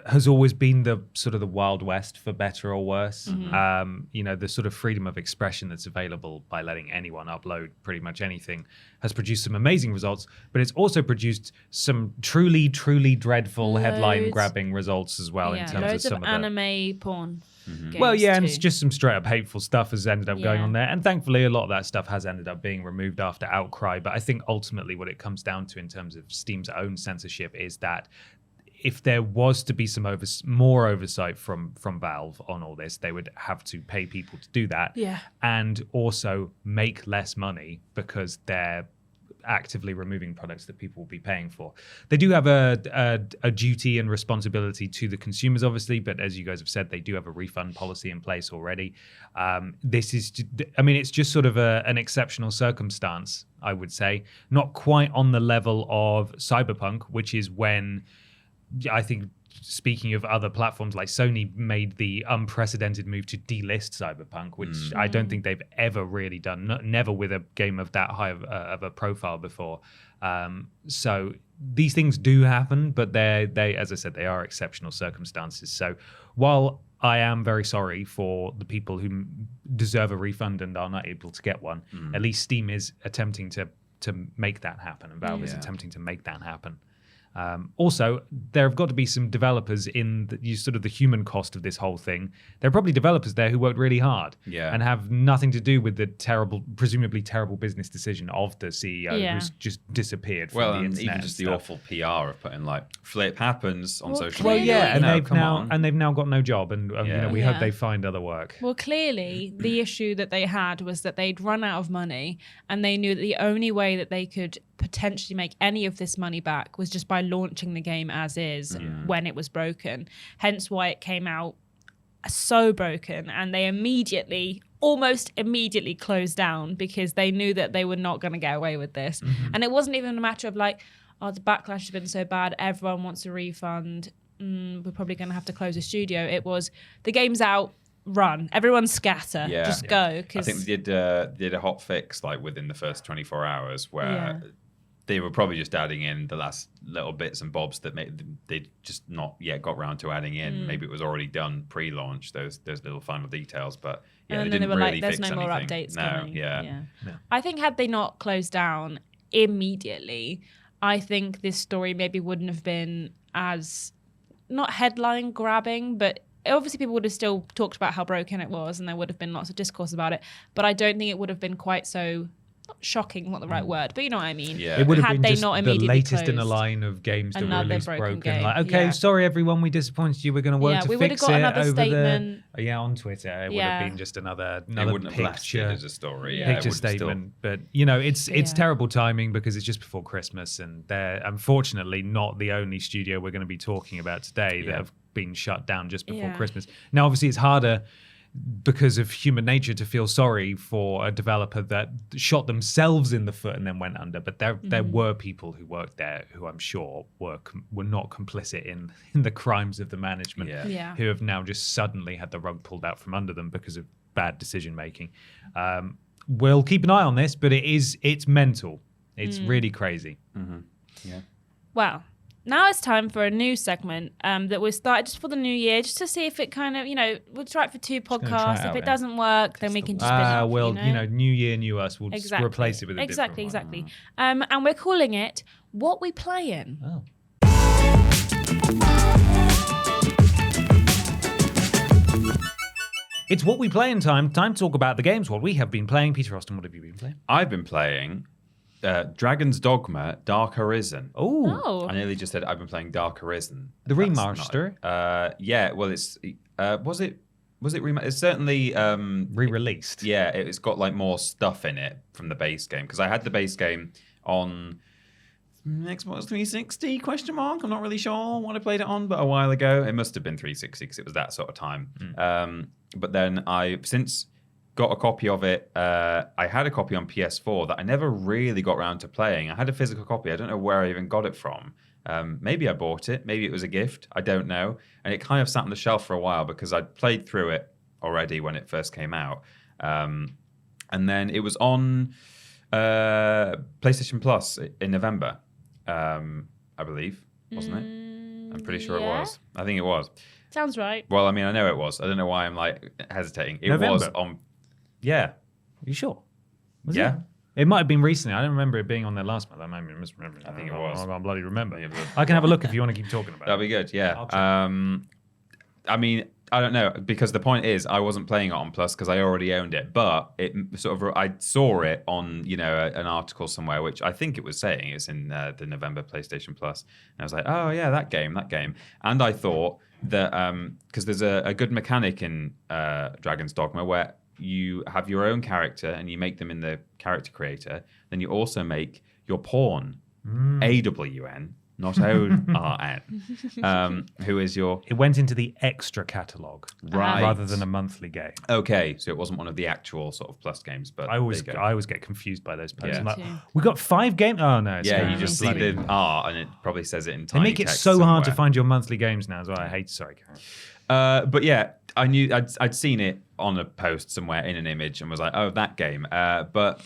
Speaker 1: has always been the sort of the Wild West, for better or worse. The sort of freedom of expression that's available by letting anyone upload pretty much anything has produced some amazing results, but it's also produced some truly, truly dreadful headline-grabbing results as well in terms of some of
Speaker 3: anime porn.
Speaker 1: Well, yeah, and it's just some straight-up hateful stuff has ended up going on there, and thankfully a lot of that stuff has ended up being removed after outcry, but I think ultimately what it comes down to in terms of Steam's own censorship is that if there was to be some more oversight from Valve on all this, they would have to pay people to do that, and also make less money because they're actively removing products that people will be paying for. They do have a duty and responsibility to the consumers, obviously, but as you guys have said, they do have a refund policy in place already. It's just sort of an exceptional circumstance, I would say, not quite on the level of Cyberpunk, which is when I think, speaking of other platforms, like Sony made the unprecedented move to delist Cyberpunk, which I don't think they've ever really done, never with a game of that high of a profile before. So these things do happen, but they, as I said, they are exceptional circumstances. So while I am very sorry for the people who deserve a refund and are not able to get one, at least Steam is attempting to make that happen, and Valve is attempting to make that happen. Also, there have got to be some developers in the human cost of this whole thing. There are probably developers there who worked really hard and have nothing to do with the presumably terrible business decision of the CEO who's just disappeared from the internet.
Speaker 2: Even just the awful PR of putting flip happens on social
Speaker 3: media.
Speaker 1: And they've now got no job, and we hope they find other work.
Speaker 3: Well, clearly the issue that they had was that they'd run out of money, and they knew that the only way that they could potentially make any of this money back was just by launching the game as is when it was broken. Hence why it came out so broken, and they almost immediately closed down because they knew that they were not going to get away with this. And it wasn't even a matter of the backlash has been so bad, everyone wants a refund, we're probably going to have to close the studio. It was, the game's out, run, everyone scatter, just go.
Speaker 2: I think they did a hot fix within the first 24 hours where they were probably just adding in the last little bits and bobs that they'd just not yet got round to adding in. Maybe it was already done pre-launch, those little final details, but
Speaker 3: and
Speaker 2: they
Speaker 3: then
Speaker 2: didn't really
Speaker 3: there's
Speaker 2: fix
Speaker 3: no more
Speaker 2: anything.
Speaker 3: updates coming.
Speaker 2: Yeah.
Speaker 3: I think had they not closed down immediately, I think this story maybe wouldn't have been as, not headline grabbing, but obviously people would have still talked about how broken it was and there would have been lots of discourse about it, but I don't think it would have been quite so, not shocking, not the right word, but you know what I mean.
Speaker 1: It would have been just the latest in a line of games that were released broken. Sorry everyone, we disappointed you, we're going to work to fix it over statement. On Twitter. It would have been just another picture
Speaker 2: as a story.
Speaker 1: Picture statement. But it's terrible timing because it's just before Christmas, and they're unfortunately not the only studio we're going to be talking about today that have been shut down just before Christmas. Now obviously it's harder because of human nature to feel sorry for a developer that shot themselves in the foot and then went under, but there were people who worked there who I'm sure were not complicit in the crimes of the management, who have now just suddenly had the rug pulled out from under them because of bad decision making. We'll keep an eye on this, but it's mental. It's really crazy.
Speaker 3: Well, now it's time for a new segment that we started just for the new year, just to see if it kind of, we'll try it for 2 podcasts. If it doesn't work, then we can just
Speaker 1: new year, new us. We'll just replace it with a different one.
Speaker 3: Exactly. And we're calling it What We Playin'.
Speaker 1: Oh. It's What We Playin' time. Time to talk about the games, what we have been playing. Peter Austin, what have you been playing?
Speaker 2: I've been playing Dragon's Dogma Dark Arisen.
Speaker 1: Oh.
Speaker 2: I nearly just said I've been playing Dark Arisen.
Speaker 1: The remaster?
Speaker 2: Well, it's was it remastered? It's certainly
Speaker 1: re-released.
Speaker 2: Yeah, it's got more stuff in it from the base game, because I had the base game on Xbox 360 ? I'm not really sure what I played it on, but a while ago. It must have been 360 because it was that sort of time. But then I've since got a copy of it. I had a copy on PS4 that I never really got around to playing. I had a physical copy. I don't know where I even got it from. Maybe I bought it. Maybe it was a gift. I don't know. And it kind of sat on the shelf for a while because I'd played through it already when it first came out. And then it was on PlayStation Plus in November. I believe, wasn't it? I'm pretty sure it was. I think it was.
Speaker 3: Sounds right.
Speaker 2: Well, I mean, I know it was. I don't know why I'm like hesitating. It
Speaker 1: November?
Speaker 2: was on. Yeah.
Speaker 1: Are you sure? Was
Speaker 2: Yeah.
Speaker 1: It might have been recently. I don't remember it being on there last month. I might be misremembering.
Speaker 2: I think it was.
Speaker 1: I can't bloody remember. I can have a look if you want to keep talking about
Speaker 2: That'd
Speaker 1: it.
Speaker 2: be good. Yeah.
Speaker 1: I'll check.
Speaker 2: I mean, I don't know because the point is, I wasn't playing it on Plus because I already owned it. But it sort of, I saw it on an article somewhere, which I think it was saying it's in the November PlayStation Plus, and I was like, oh yeah, that game. And I thought that because there's a good mechanic in Dragon's Dogma where you have your own character and you make them in the character creator, then you also make your pawn, AWN. Not ORN, who is your...
Speaker 1: It went into the extra catalogue
Speaker 2: Right.
Speaker 1: rather than a monthly game.
Speaker 2: Okay, so it wasn't one of the actual sort of Plus games, but
Speaker 1: I always get confused by those posts.
Speaker 2: Yeah.
Speaker 1: I'm like,
Speaker 3: Me too.
Speaker 1: we got 5 games? Oh, no. It's
Speaker 2: yeah,
Speaker 1: not.
Speaker 2: you just see
Speaker 1: Bloody-
Speaker 2: the R and it probably says it in
Speaker 1: They
Speaker 2: tiny
Speaker 1: make it
Speaker 2: text
Speaker 1: so hard to
Speaker 2: somewhere.
Speaker 1: find your monthly games now as well. I hate... Sorry, Karen.
Speaker 2: But yeah, I knew I'd seen it on a post somewhere in an image and was like, oh, that game. But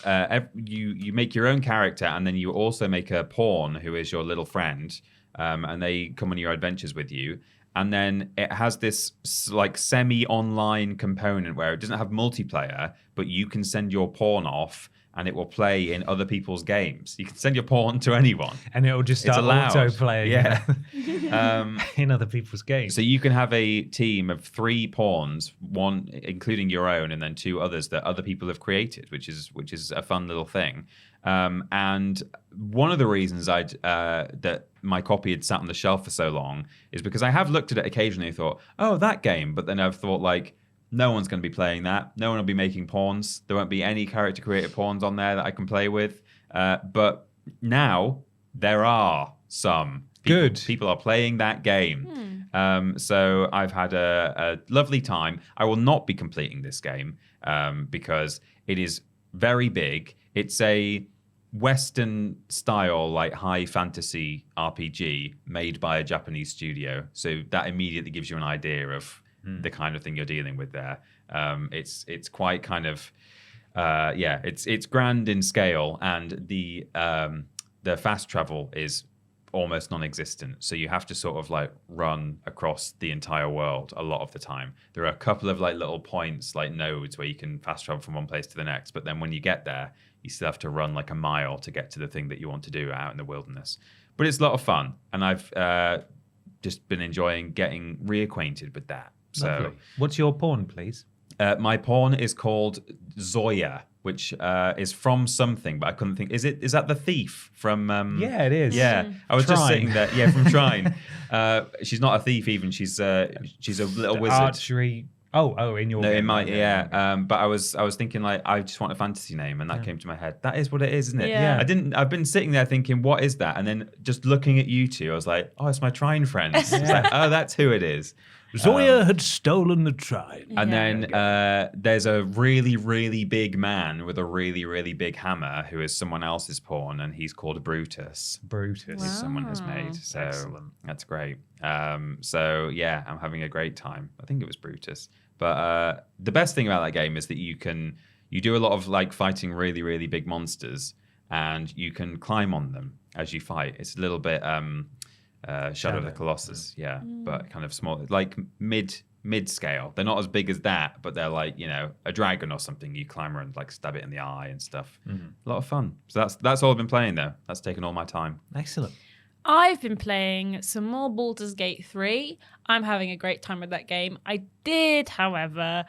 Speaker 2: you make your own character and then you also make a pawn who is your little friend, and they come on your adventures with you. And then it has this like semi-online component where it doesn't have multiplayer, but you can send your pawn off and it will play in other people's games. You can send your pawn to anyone.
Speaker 1: And it'll just
Speaker 2: It's
Speaker 1: start
Speaker 2: allowed.
Speaker 1: auto-playing
Speaker 2: Yeah.
Speaker 1: in other people's games.
Speaker 2: So you can have a team of 3 pawns, one including your own, and then 2 others that other people have created, which is a fun little thing. And one of the reasons that my copy had sat on the shelf for so long is because I have looked at it occasionally and thought, oh, that game. But then I've thought like, no one's going to be playing that. No one will be making pawns. There won't be any character created pawns on there that I can play with. But now there are some. People are playing that game. So I've had a lovely time. I will not be completing this game because it is very big. It's a Western style, like high fantasy RPG made by a Japanese studio. So that immediately gives you an idea of the kind of thing you're dealing with there. It's quite kind of it's grand in scale, and the fast travel is almost non-existent. So you have to sort of like run across the entire world a lot of the time. There are a couple of like little points, like nodes, where you can fast travel from one place to the next. But then when you get there, you still have to run like a mile to get to the thing that you want to do out in the wilderness. But it's a lot of fun, and I've just been enjoying getting reacquainted with that. So,
Speaker 1: Lovely. What's your pawn, please?
Speaker 2: my pawn is called Zoya, which is from something, but I couldn't think. Is that the thief from?
Speaker 1: Yeah, it is.
Speaker 2: Yeah, I was just
Speaker 1: Trine.
Speaker 2: sitting there. Yeah, from Trine. She's not a thief even. She's a little wizard.
Speaker 1: Archery. Oh, in your
Speaker 2: No,
Speaker 1: game.
Speaker 2: in my but I was thinking like I just want a fantasy name, and that came to my head. That is what it is, isn't it?
Speaker 3: Yeah.
Speaker 2: I've been sitting there thinking, what is that? And then just looking at you two, I was like, oh, it's my Trine friends. It's like, oh, that's who it is.
Speaker 1: Zoya had stolen the Trine.
Speaker 2: And
Speaker 3: Yeah.
Speaker 2: then there's a really, really big man with a really, really big hammer who is someone else's pawn, and he's called Brutus.
Speaker 1: Brutus.
Speaker 3: Wow.
Speaker 2: Someone has made. So
Speaker 1: Excellent.
Speaker 2: that's great. So yeah, I'm having a great time. I think it was Brutus. But the best thing about that game is that you do a lot of like fighting really, really big monsters, and you can climb on them as you fight. It's a little bit Shadow of the Colossus, yeah, but kind of small, like mid scale. They're not as big as that, but they're like, a dragon or something. You climb around, like stab it in the eye and stuff. A lot of fun. So that's all I've been playing though. That's taken all my time.
Speaker 1: Excellent.
Speaker 3: I've been playing some more Baldur's Gate 3. I'm having a great time with that game. I did, however,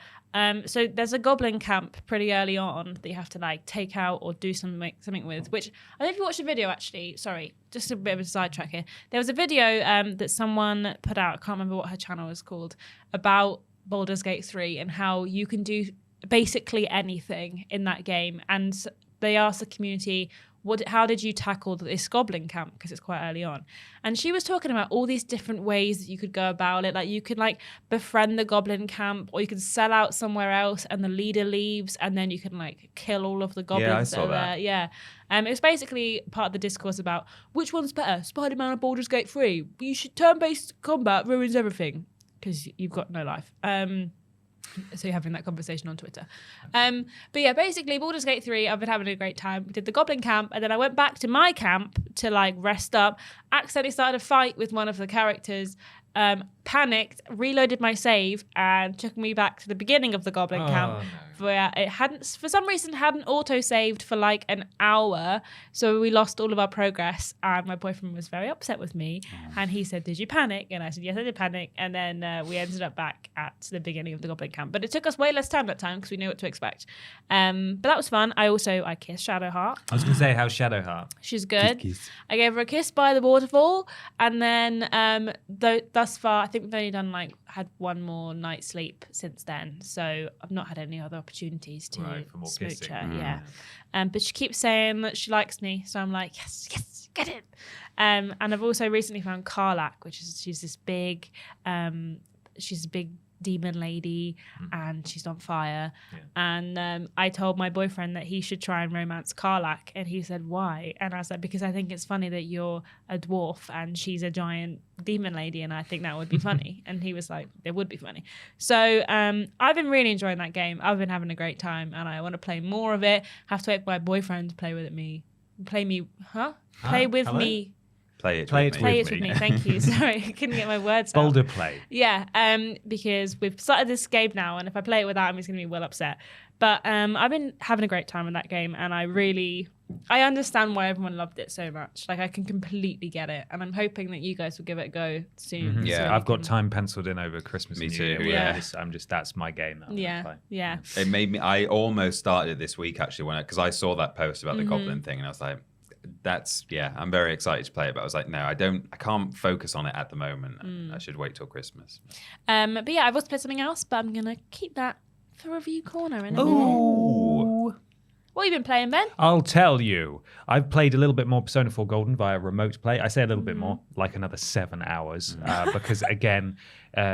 Speaker 3: so there's a goblin camp pretty early on that you have to like take out or do something with, which I don't know if you watched the video actually. Sorry, just a bit of a sidetrack here. There was a video that someone put out, I can't remember what her channel was called, about Baldur's Gate 3 and how you can do basically anything in that game. And they asked the community, how did you tackle this goblin camp? Because it's quite early on. And she was talking about all these different ways that you could go about it. Like you could like befriend the goblin camp, or you could sell out somewhere else and the leader leaves, and then you can like kill all of the goblins that are there. Yeah. It was basically part of the discourse about which one's better, Spider-Man or Baldur's Gate 3. You should turn-based combat ruins everything because you've got no life. So you're having that conversation on Twitter. But yeah, basically Baldur's Gate 3, I've been having a great time. We did the Goblin camp, and then I went back to my camp to like rest up, accidentally started a fight with one of the characters, panicked, reloaded my save, and took me back to the beginning of the Goblin camp.
Speaker 1: No.
Speaker 3: Where it hadn't, for some reason, hadn't auto-saved for like an hour. So we lost all of our progress, and my boyfriend was very upset with me. And he said, "Did you panic?" And I said, "Yes, I did panic." And then we ended up back at the beginning of the Goblin camp. But it took us way less time that time because we knew what to expect. But that was fun. I kissed Shadowheart.
Speaker 1: I was going to say, how's Shadowheart?
Speaker 3: She's good.
Speaker 2: Kiss.
Speaker 3: I gave her a kiss by the waterfall, and then thus far, I think we've only had one more night's sleep since then. So I've not had any other opportunities to
Speaker 1: for more
Speaker 3: smooch
Speaker 1: kissing.
Speaker 3: her. Yeah, but she keeps saying that she likes me, so I'm like, yes, get it. And I've also recently found Karlach, she's this big, she's a big demon lady, and she's on fire. And I told my boyfriend that he should try and romance Karlach, and he said, "Why?" And I was like, "Because I think it's funny that you're a dwarf and she's a giant demon lady, and I think that would be funny." And he was like, "It would be funny." So I've been really enjoying that game. I've been having a great time, and I want to play more of it. Have to wait for my boyfriend to play with me. Play with
Speaker 1: Hello?
Speaker 3: me.
Speaker 2: Play it
Speaker 3: Play it with me. Thank you. Sorry, I couldn't get my words out.
Speaker 1: Boulder play.
Speaker 3: Yeah, because we've started this game now, and if I play it without him, he's going to be well upset. But I've been having a great time with that game, and I understand why everyone loved it so much. Like, I can completely get it, and I'm hoping that you guys will give it a go soon.
Speaker 1: Mm-hmm.
Speaker 2: Yeah,
Speaker 1: I've got time penciled in over Christmas.
Speaker 2: Me
Speaker 1: and New
Speaker 2: too,
Speaker 1: Year.
Speaker 2: yeah.
Speaker 1: I'm just that's my game that I'm gonna play.
Speaker 3: Yeah.
Speaker 2: It made me. I almost started it this week actually because I saw that post about the goblin thing, and I was like, I'm very excited to play it, but I was like, no, I can't focus on it at the moment. I should wait till Christmas.
Speaker 3: But yeah, I've also played something else, but I'm gonna keep that for review corner in a minute.
Speaker 1: Ooh.
Speaker 3: What have you been playing, Ben?
Speaker 1: I'll tell you. I've played a little bit more Persona 4 Golden via remote play. I say a little bit more, like another 7 hours, because again,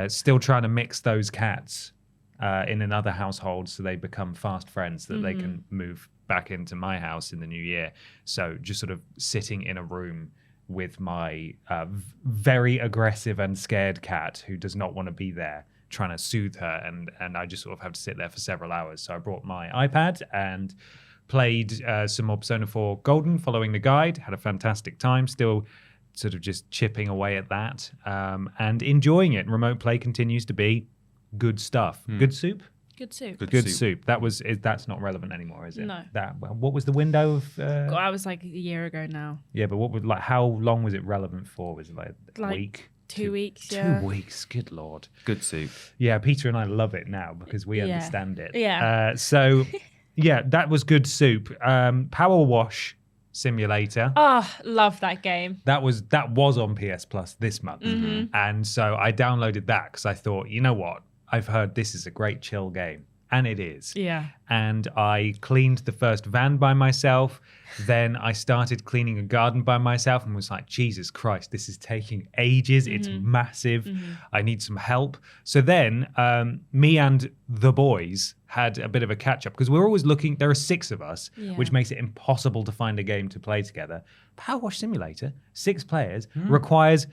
Speaker 1: still trying to mix those cats in another household so they become fast friends that they can move back into my house in the new year. So just sort of sitting in a room with my very aggressive and scared cat who does not want to be there, trying to soothe her, and I just sort of have to sit there for several hours. So I brought my iPad and played some more Persona 4 Golden, following the guide. Had a fantastic time, still sort of just chipping away at that, and enjoying it. Remote play continues to be good stuff. Good soup?
Speaker 3: Good soup.
Speaker 1: Good soup. That's not relevant anymore, is it?
Speaker 3: No.
Speaker 1: What was the window of?
Speaker 3: God, I was like a year ago now.
Speaker 1: Yeah, but how long was it relevant for? Was it like a week?
Speaker 3: 2 weeks. Yeah.
Speaker 1: 2 weeks. Good lord.
Speaker 2: Good soup.
Speaker 1: Yeah, Peter and I love it now because we understand it.
Speaker 3: Yeah.
Speaker 1: So, yeah, that was good soup. Power Wash Simulator.
Speaker 3: Oh, love that game.
Speaker 1: That was on PS Plus this month, and so I downloaded that because I thought, you know what? I've heard this is a great chill game, and it is.
Speaker 3: Yeah.
Speaker 1: And I cleaned the first van by myself. Then I started cleaning a garden by myself and was like, Jesus Christ, this is taking ages. It's massive. I need some help. So then me and the boys had a bit of a catch up because we're always looking. There are 6 of us, which makes it impossible to find a game to play together. Power Wash Simulator, 6 players, requires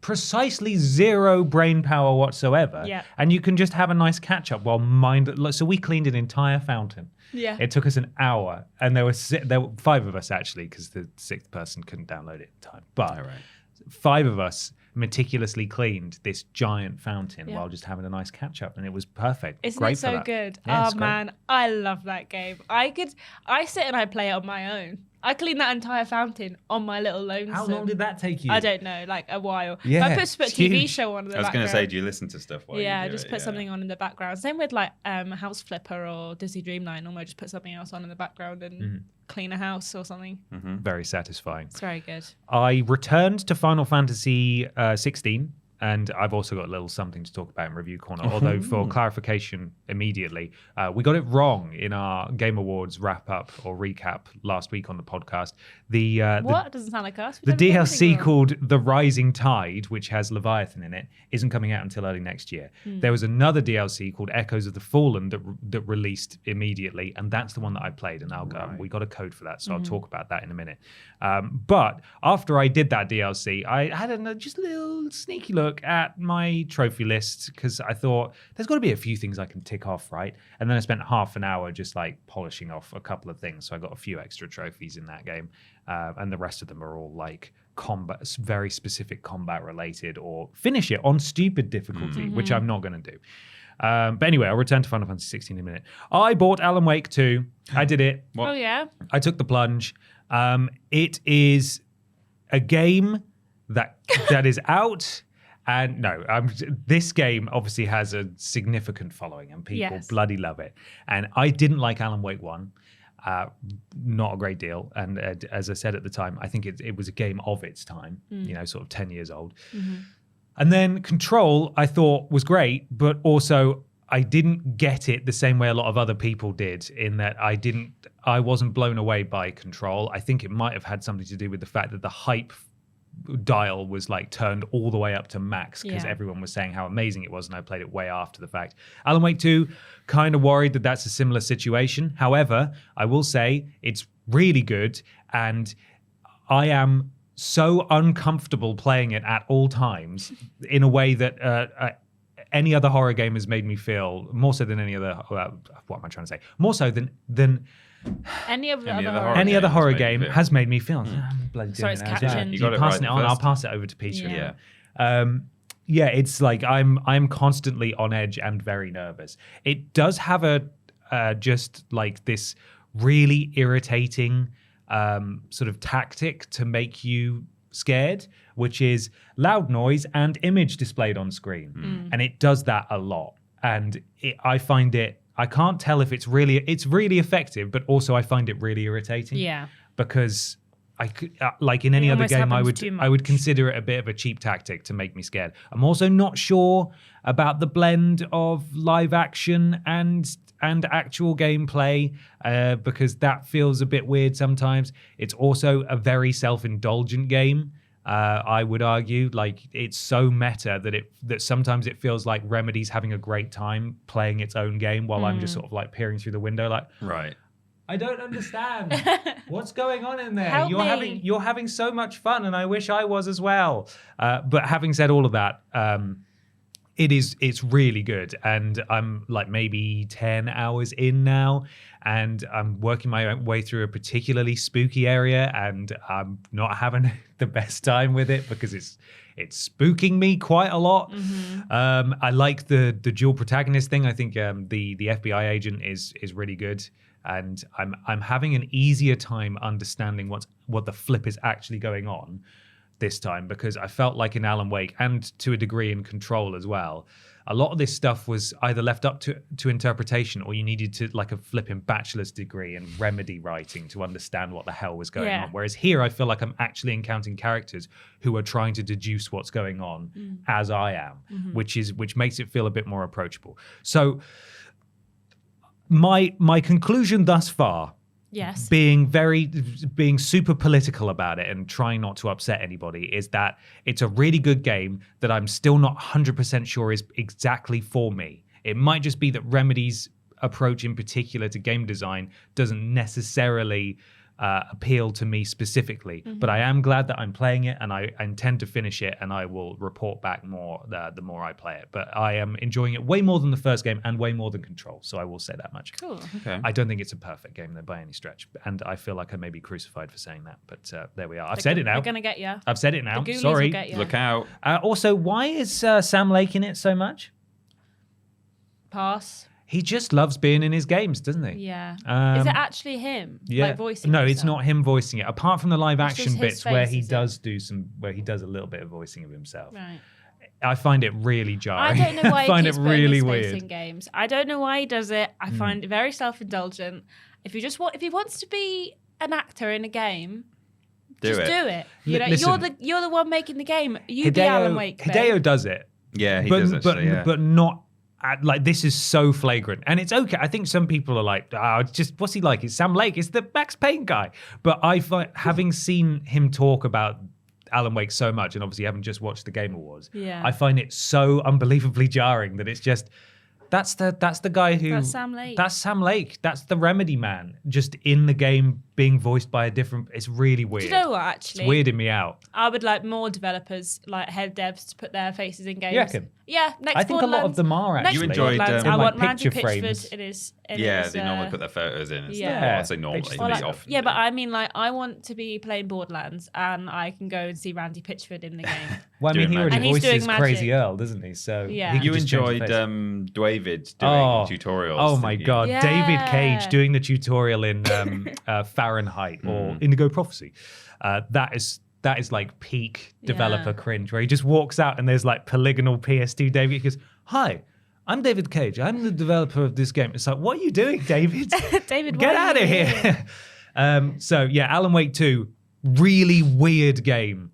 Speaker 1: precisely 0 brain power whatsoever.
Speaker 3: Yeah.
Speaker 1: And you can just have a nice catch up while so we cleaned an entire fountain.
Speaker 3: Yeah.
Speaker 1: It took us an hour, and there were 5 of us actually, because the 6th person couldn't download it in time. But 5 of us meticulously cleaned this giant fountain while just having a nice catch up, and it was perfect.
Speaker 3: Isn't
Speaker 1: Great
Speaker 3: it so
Speaker 1: for that.
Speaker 3: good?
Speaker 1: Yeah,
Speaker 3: oh man, I love that game. I sit and I play it on my own. I cleaned that entire fountain on my little lonesome.
Speaker 1: How long did that take you?
Speaker 3: I don't know, like a while.
Speaker 1: Yeah,
Speaker 3: But I put a
Speaker 1: it's
Speaker 3: TV
Speaker 1: huge.
Speaker 3: show on in the
Speaker 2: I was
Speaker 3: background.
Speaker 2: going to say, do you listen to stuff while you do
Speaker 3: just
Speaker 2: it?
Speaker 3: put something on in the background. Same with like House Flipper or Disney Dreamline. Normally just put something else on in the background and clean a house or something.
Speaker 1: Very satisfying.
Speaker 3: It's very good.
Speaker 1: I returned to Final Fantasy XVI and I've also got a little something to talk about in Review Corner. Although, for clarification immediately, we got it wrong in our Game Awards wrap-up or recap last week on the podcast.
Speaker 3: What? It doesn't sound like us.
Speaker 1: The DLC called The Rising Tide, which has Leviathan in it, isn't coming out until early next year. There was another DLC called Echoes of the Fallen that released immediately, and that's the one that I played, and we got a code for that, so I'll talk about that in a minute. But after I did that DLC, I had just a little sneaky look at my trophy list, because I thought there's got to be a few things I can tick off, right? And then I spent half an hour just like polishing off a couple of things, so I got a few extra trophies in that game, and the rest of them are all like combat, very specific combat related, or finish it on stupid difficulty, which I'm not going to do. But anyway, I'll return to Final Fantasy 16 in a minute. I bought Alan Wake 2. I did it.
Speaker 3: What? Oh, yeah?
Speaker 1: I took the plunge. It is a game that is out. And no, this game obviously has a significant following and people bloody love it. And I didn't like Alan Wake 1. Not a great deal. And as I said at the time, I think it was a game of its time, sort of 10 years old. And then Control, I thought was great, but also I didn't get it the same way a lot of other people did, in that I wasn't blown away by Control. I think it might have had something to do with the fact that the hype dial was like turned all the way up to max, because everyone was saying how amazing it was, and I played it way after the fact. Alan Wake 2, kind of worried that that's a similar situation. However, I will say it's really good, and I am so uncomfortable playing it at all times in a way that any other horror game has made me feel, more so than any other, what am I trying to say? More so than
Speaker 3: any
Speaker 1: other horror game has made me feel. I'm bloody
Speaker 3: Sorry,
Speaker 1: doing
Speaker 3: it's
Speaker 1: it now.
Speaker 3: catching.
Speaker 2: You got it
Speaker 1: passing
Speaker 2: right
Speaker 1: it on.
Speaker 2: first.
Speaker 1: I'll pass it over to Peter.
Speaker 2: Yeah.
Speaker 1: It's like I'm constantly on edge and very nervous. It does have a just like this really irritating sort of tactic to make you scared, which is loud noise and image displayed on screen. And it does that a lot. And I find it, I can't tell if it's really effective, but also I find it really irritating.
Speaker 3: Yeah.
Speaker 1: Because I could, like in any other game, I
Speaker 3: happens
Speaker 1: would consider it a bit of a cheap tactic to make me scared. I'm also not sure about the blend of live action and actual gameplay, because that feels a bit weird sometimes. It's also a very self-indulgent game. I would argue, like, it's so meta that sometimes it feels like Remedy's having a great time playing its own game while I'm just sort of like peering through the window, like,
Speaker 2: Right.
Speaker 1: I don't understand what's going on in there.
Speaker 3: Help
Speaker 1: You're
Speaker 3: me.
Speaker 1: having so much fun, and I wish I was as well. But having said all of that, it's really good, and I'm like maybe 10 hours in now, and I'm working my way through a particularly spooky area, and I'm not having the best time with it because it's spooking me quite a lot. I like the dual protagonist thing. I think the FBI agent is really good, and I'm having an easier time understanding what the flip is actually going on this time, because I felt like in Alan Wake, and to a degree in Control as well, a lot of this stuff was either left up to interpretation, or you needed to like a flipping bachelor's degree in Remedy writing to understand what the hell was going on. Whereas here, I feel like I'm actually encountering characters who are trying to deduce what's going on as I am, which makes it feel a bit more approachable. So my conclusion thus far,
Speaker 3: Yes.
Speaker 1: being super political about it and trying not to upset anybody, is that it's a really good game that I'm still not 100% sure is exactly for me. It might just be that Remedy's approach in particular to game design doesn't necessarily appeal to me specifically, but I am glad that I'm playing it, and I intend to finish it, and I will report back more the more I play it. But I am enjoying it way more than the first game and way more than Control, so I will say that much.
Speaker 3: Cool.
Speaker 2: Okay.
Speaker 1: I don't think it's a perfect game though by any stretch, and I feel like I may be crucified for saying that, but there we are. I've said it now.
Speaker 3: They're gonna get you.
Speaker 1: I've said it now.
Speaker 3: The ghoulies
Speaker 1: Sorry.
Speaker 3: will get you.
Speaker 2: Look out.
Speaker 1: Also, why is Sam Lake in it so much?
Speaker 3: Pass.
Speaker 1: He just loves being in his games, doesn't he?
Speaker 3: Yeah.
Speaker 1: Um,
Speaker 3: Is it actually him?
Speaker 1: Yeah.
Speaker 3: Like voicing
Speaker 1: No,
Speaker 3: himself?
Speaker 1: it's not him voicing it. Apart from the live
Speaker 3: It's
Speaker 1: action
Speaker 3: just his
Speaker 1: bits where
Speaker 3: face,
Speaker 1: he
Speaker 3: is it?
Speaker 1: does a little bit of voicing of himself.
Speaker 3: Right.
Speaker 1: I find it really jarring.
Speaker 3: I don't know why
Speaker 1: I find
Speaker 3: he
Speaker 1: it
Speaker 3: keeps putting
Speaker 1: really
Speaker 3: his face
Speaker 1: weird.
Speaker 3: in games. I don't know why he does it. I find it very self-indulgent. If he wants to be an actor in a game,
Speaker 2: Do
Speaker 3: Just
Speaker 2: it.
Speaker 3: do it. You know,
Speaker 1: Listen.
Speaker 3: you're the one making the game. You be Alan Wake. babe.
Speaker 1: Hideo does it.
Speaker 2: Yeah, he does actually, yeah.
Speaker 1: But not like this is so flagrant, and it's okay. I think some people are like, just what's he like? It's Sam Lake. It's the Max Payne guy. But I find, having seen him talk about Alan Wake so much, and obviously having just watched the Game Awards, I find it so unbelievably jarring that it's just that's the guy who
Speaker 3: That's Sam Lake.
Speaker 1: That's Sam Lake. That's the Remedy man, just in the game being voiced by a different. It's really weird.
Speaker 3: Do you know what? Actually,
Speaker 1: it's weirding me out.
Speaker 3: I would like more developers, like head devs, to put their faces in games.
Speaker 1: You reckon?
Speaker 3: Yeah, next
Speaker 1: I think a lot of them are actually.
Speaker 2: You enjoyed,
Speaker 3: Borderlands.
Speaker 2: in,
Speaker 3: I
Speaker 1: like,
Speaker 3: want Randy
Speaker 1: picture
Speaker 3: Pitchford.
Speaker 1: frames.
Speaker 3: It is.
Speaker 2: They normally put their photos in. And
Speaker 3: Yeah.
Speaker 2: stuff. Well, I say normally.
Speaker 1: just
Speaker 3: Or
Speaker 2: They
Speaker 3: like,
Speaker 2: often
Speaker 3: yeah,
Speaker 2: do.
Speaker 3: but I mean, like, I want to be playing Borderlands, and I can go and see Randy Pitchford in the game.
Speaker 1: Well, I mean,
Speaker 2: Doing
Speaker 1: he already
Speaker 3: magic. And he's
Speaker 1: voices
Speaker 3: doing
Speaker 1: Crazy
Speaker 3: magic.
Speaker 1: Earl, doesn't he? So
Speaker 3: Yeah.
Speaker 1: he could
Speaker 2: You
Speaker 1: just change the
Speaker 2: enjoyed
Speaker 1: face.
Speaker 2: David doing tutorials.
Speaker 1: Oh my
Speaker 2: didn't you?
Speaker 1: God,
Speaker 3: Yeah.
Speaker 1: David Cage doing the tutorial in Fahrenheit or Indigo Prophecy. That is like peak developer cringe, where he just walks out and there's like polygonal PS2 David. He goes, "Hi, I'm David Cage. I'm the developer of this game." It's like, what are you doing, David?
Speaker 3: David,
Speaker 1: Get
Speaker 3: why are
Speaker 1: out of
Speaker 3: you
Speaker 1: here. So yeah, Alan Wake 2, really weird game.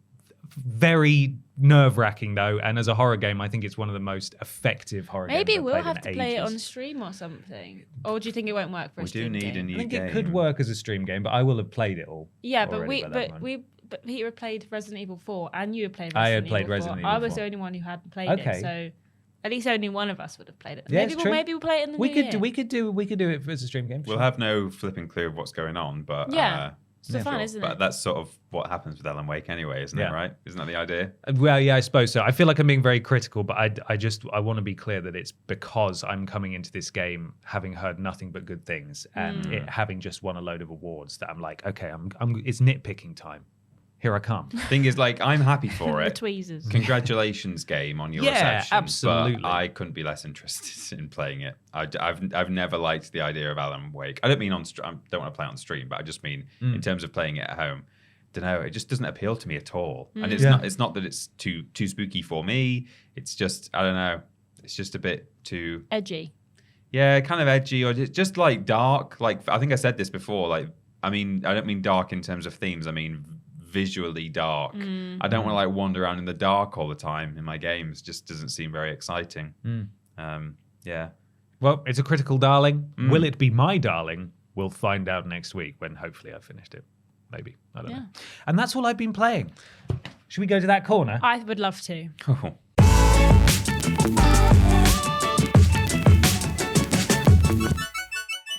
Speaker 1: Very nerve-wracking though, and as a horror game, I think it's one of the most effective horror
Speaker 3: Maybe
Speaker 1: games I've
Speaker 3: we'll
Speaker 1: played
Speaker 3: have
Speaker 1: in
Speaker 3: to play it
Speaker 1: ages.
Speaker 3: on stream or something. Or do you think it won't work for a
Speaker 2: We do
Speaker 3: stream
Speaker 2: need
Speaker 3: game?
Speaker 2: a new
Speaker 1: I think
Speaker 2: game.
Speaker 1: it could work as a stream game, but I will have played it all.
Speaker 3: Yeah, but
Speaker 1: already by that point.
Speaker 3: but Peter had played Resident Evil 4 and you had played
Speaker 1: I
Speaker 3: Resident
Speaker 1: had played
Speaker 3: Evil 4.
Speaker 1: Resident Evil
Speaker 3: I was
Speaker 1: 4.
Speaker 3: the only one who hadn't played
Speaker 1: Okay.
Speaker 3: it, so at least only one of us would have played it.
Speaker 1: Yeah,
Speaker 3: maybe
Speaker 1: it's true.
Speaker 3: maybe we'll play it in the
Speaker 1: We
Speaker 3: new
Speaker 1: could
Speaker 3: year.
Speaker 1: we could do it as a stream game.
Speaker 2: We'll have no flipping clue of what's going on, but
Speaker 3: Yeah. It's
Speaker 1: Yeah.
Speaker 3: fun, isn't
Speaker 2: But
Speaker 3: it?
Speaker 2: that's sort of what happens with Alan Wake anyway, isn't
Speaker 1: Yeah.
Speaker 2: it? Right? Isn't that the idea?
Speaker 1: Well, yeah, I suppose so. I feel like I'm being very critical, but I want to be clear that it's because I'm coming into this game having heard nothing but good things and it having just won a load of awards that I'm like, okay, it's nitpicking time. Here I come.
Speaker 2: Thing is, like, I'm happy for
Speaker 3: The
Speaker 2: it.
Speaker 3: tweezers.
Speaker 2: Congratulations, game, on your
Speaker 1: Yeah,
Speaker 2: reception.
Speaker 1: absolutely.
Speaker 2: But I couldn't be less interested in playing it. I've never liked the idea of Alan Wake. I don't mean I don't want to play it on stream, but I just mean in terms of playing it at home. Don't know. It just doesn't appeal to me at all. And it's not. It's not that it's too spooky for me. It's just I don't know. It's just a bit too
Speaker 3: Edgy.
Speaker 2: yeah, kind of edgy or just like dark. Like I think I said this before. Like I mean, I don't mean dark in terms of themes. I mean visually dark. I don't want to like wander around in the dark all the time in my games. Just doesn't seem very exciting. Yeah.
Speaker 1: Well, it's a critical darling. Will it be my darling? We'll find out next week when hopefully I've finished it. Maybe. I don't know. And that's all I've been playing. Should we go to that corner?
Speaker 3: I would love to.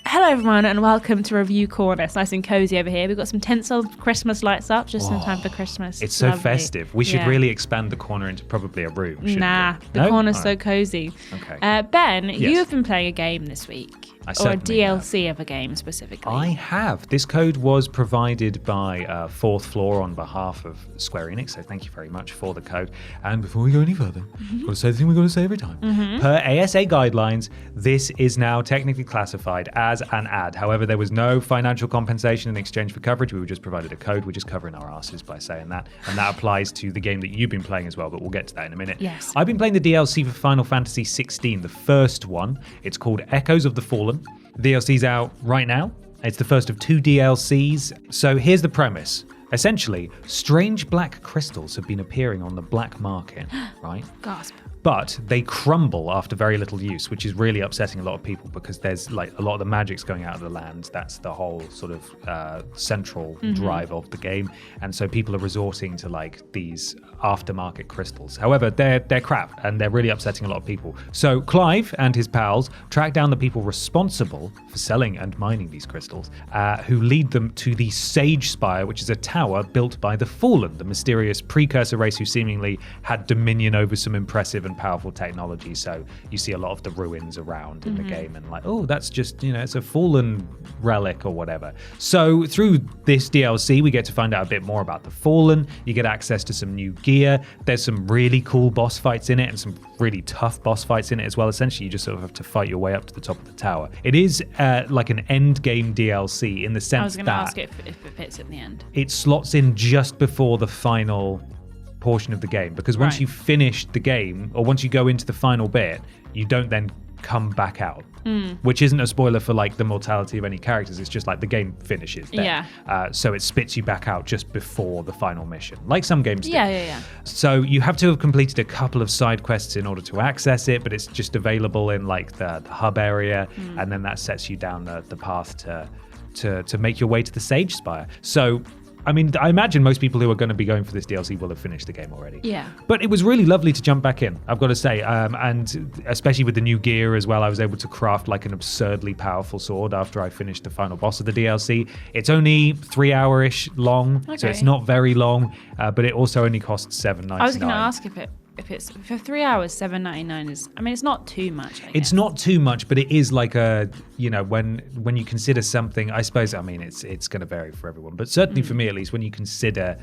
Speaker 3: Hello everyone and welcome to Review Corner. It's nice and cozy over here. We've got some tinsel Christmas lights up just in time for Christmas.
Speaker 1: It's so
Speaker 3: Lovely.
Speaker 1: festive. We should really expand the corner into probably a room. shouldn't
Speaker 3: Nah,
Speaker 1: we?
Speaker 3: the
Speaker 1: No?
Speaker 3: corner's
Speaker 1: All
Speaker 3: so
Speaker 1: right.
Speaker 3: cozy.
Speaker 1: Okay.
Speaker 3: Ben,
Speaker 1: Yes.
Speaker 3: you have been playing a game this week.
Speaker 1: I
Speaker 3: or a
Speaker 1: certainly have.
Speaker 3: DLC of a game specifically.
Speaker 1: I have. This code was provided by Fourth Floor on behalf of Square Enix, so thank you very much for the code. And before we go any further, got to say the thing we've got to say every time. Per ASA guidelines, this is now technically classified as an ad. However, there was no financial compensation in exchange for coverage. We were just provided a code. We're just covering our asses by saying that. And that applies to the game that you've been playing as well, but we'll get to that in a minute.
Speaker 3: Yes.
Speaker 1: I've been playing the DLC for Final Fantasy XVI, the first one. It's called Echoes of the Fallen. The DLC's out right now. It's the first of 2 DLCs. So here's the premise. Essentially, strange black crystals have been appearing on the black market, right?
Speaker 3: Gasp.
Speaker 1: But they crumble after very little use, which is really upsetting a lot of people because there's like a lot of the magic's going out of the land. That's the whole sort of central drive of the game. And so people are resorting to like these aftermarket crystals. However, they're crap and they're really upsetting a lot of people. So Clive and his pals track down the people responsible for selling and mining these crystals, who lead them to the Sage Spire, which is a tower built by the Fallen, the mysterious precursor race who seemingly had dominion over some impressive and powerful technology. So you see a lot of the ruins around in the game and like, oh, that's just, it's a Fallen relic or whatever. So through this DLC, we get to find out a bit more about the Fallen. You get access to some new gear. There's some really cool boss fights in it and some really tough boss fights in it as well. Essentially, you just sort of have to fight your way up to the top of the tower. It is like an end game DLC in the sense
Speaker 3: I was going
Speaker 1: that
Speaker 3: to ask if it fits at the end.
Speaker 1: it slots in just before the final portion of the game, because once
Speaker 3: Right.
Speaker 1: you finish the game or once you go into the final bit, you don't then come back out, which isn't a spoiler for like the mortality of any characters. It's just like the game finishes then.
Speaker 3: Yeah.
Speaker 1: So it spits you back out just before the final mission, like some games do.
Speaker 3: Yeah.
Speaker 1: So you have to have completed a couple of side quests in order to access it, but it's just available in like the hub area, and then that sets you down the path to make your way to the Sage Spire. So I mean, I imagine most people who are going to be going for this DLC will have finished the game already.
Speaker 3: Yeah.
Speaker 1: But it was really lovely to jump back in, I've got to say. And especially with the new gear as well, I was able to craft like an absurdly powerful sword after I finished the final boss of the DLC. It's only 3-hour-ish long, so it's not very long, but it also only costs $7.99.
Speaker 3: I was going to ask if it's for 3 hours, $7.99 is. I mean, it's not too much.
Speaker 1: It's not too much, but it is like a, you know, when you consider something. I suppose, I mean, it's going to vary for everyone, but certainly for me at least, when you consider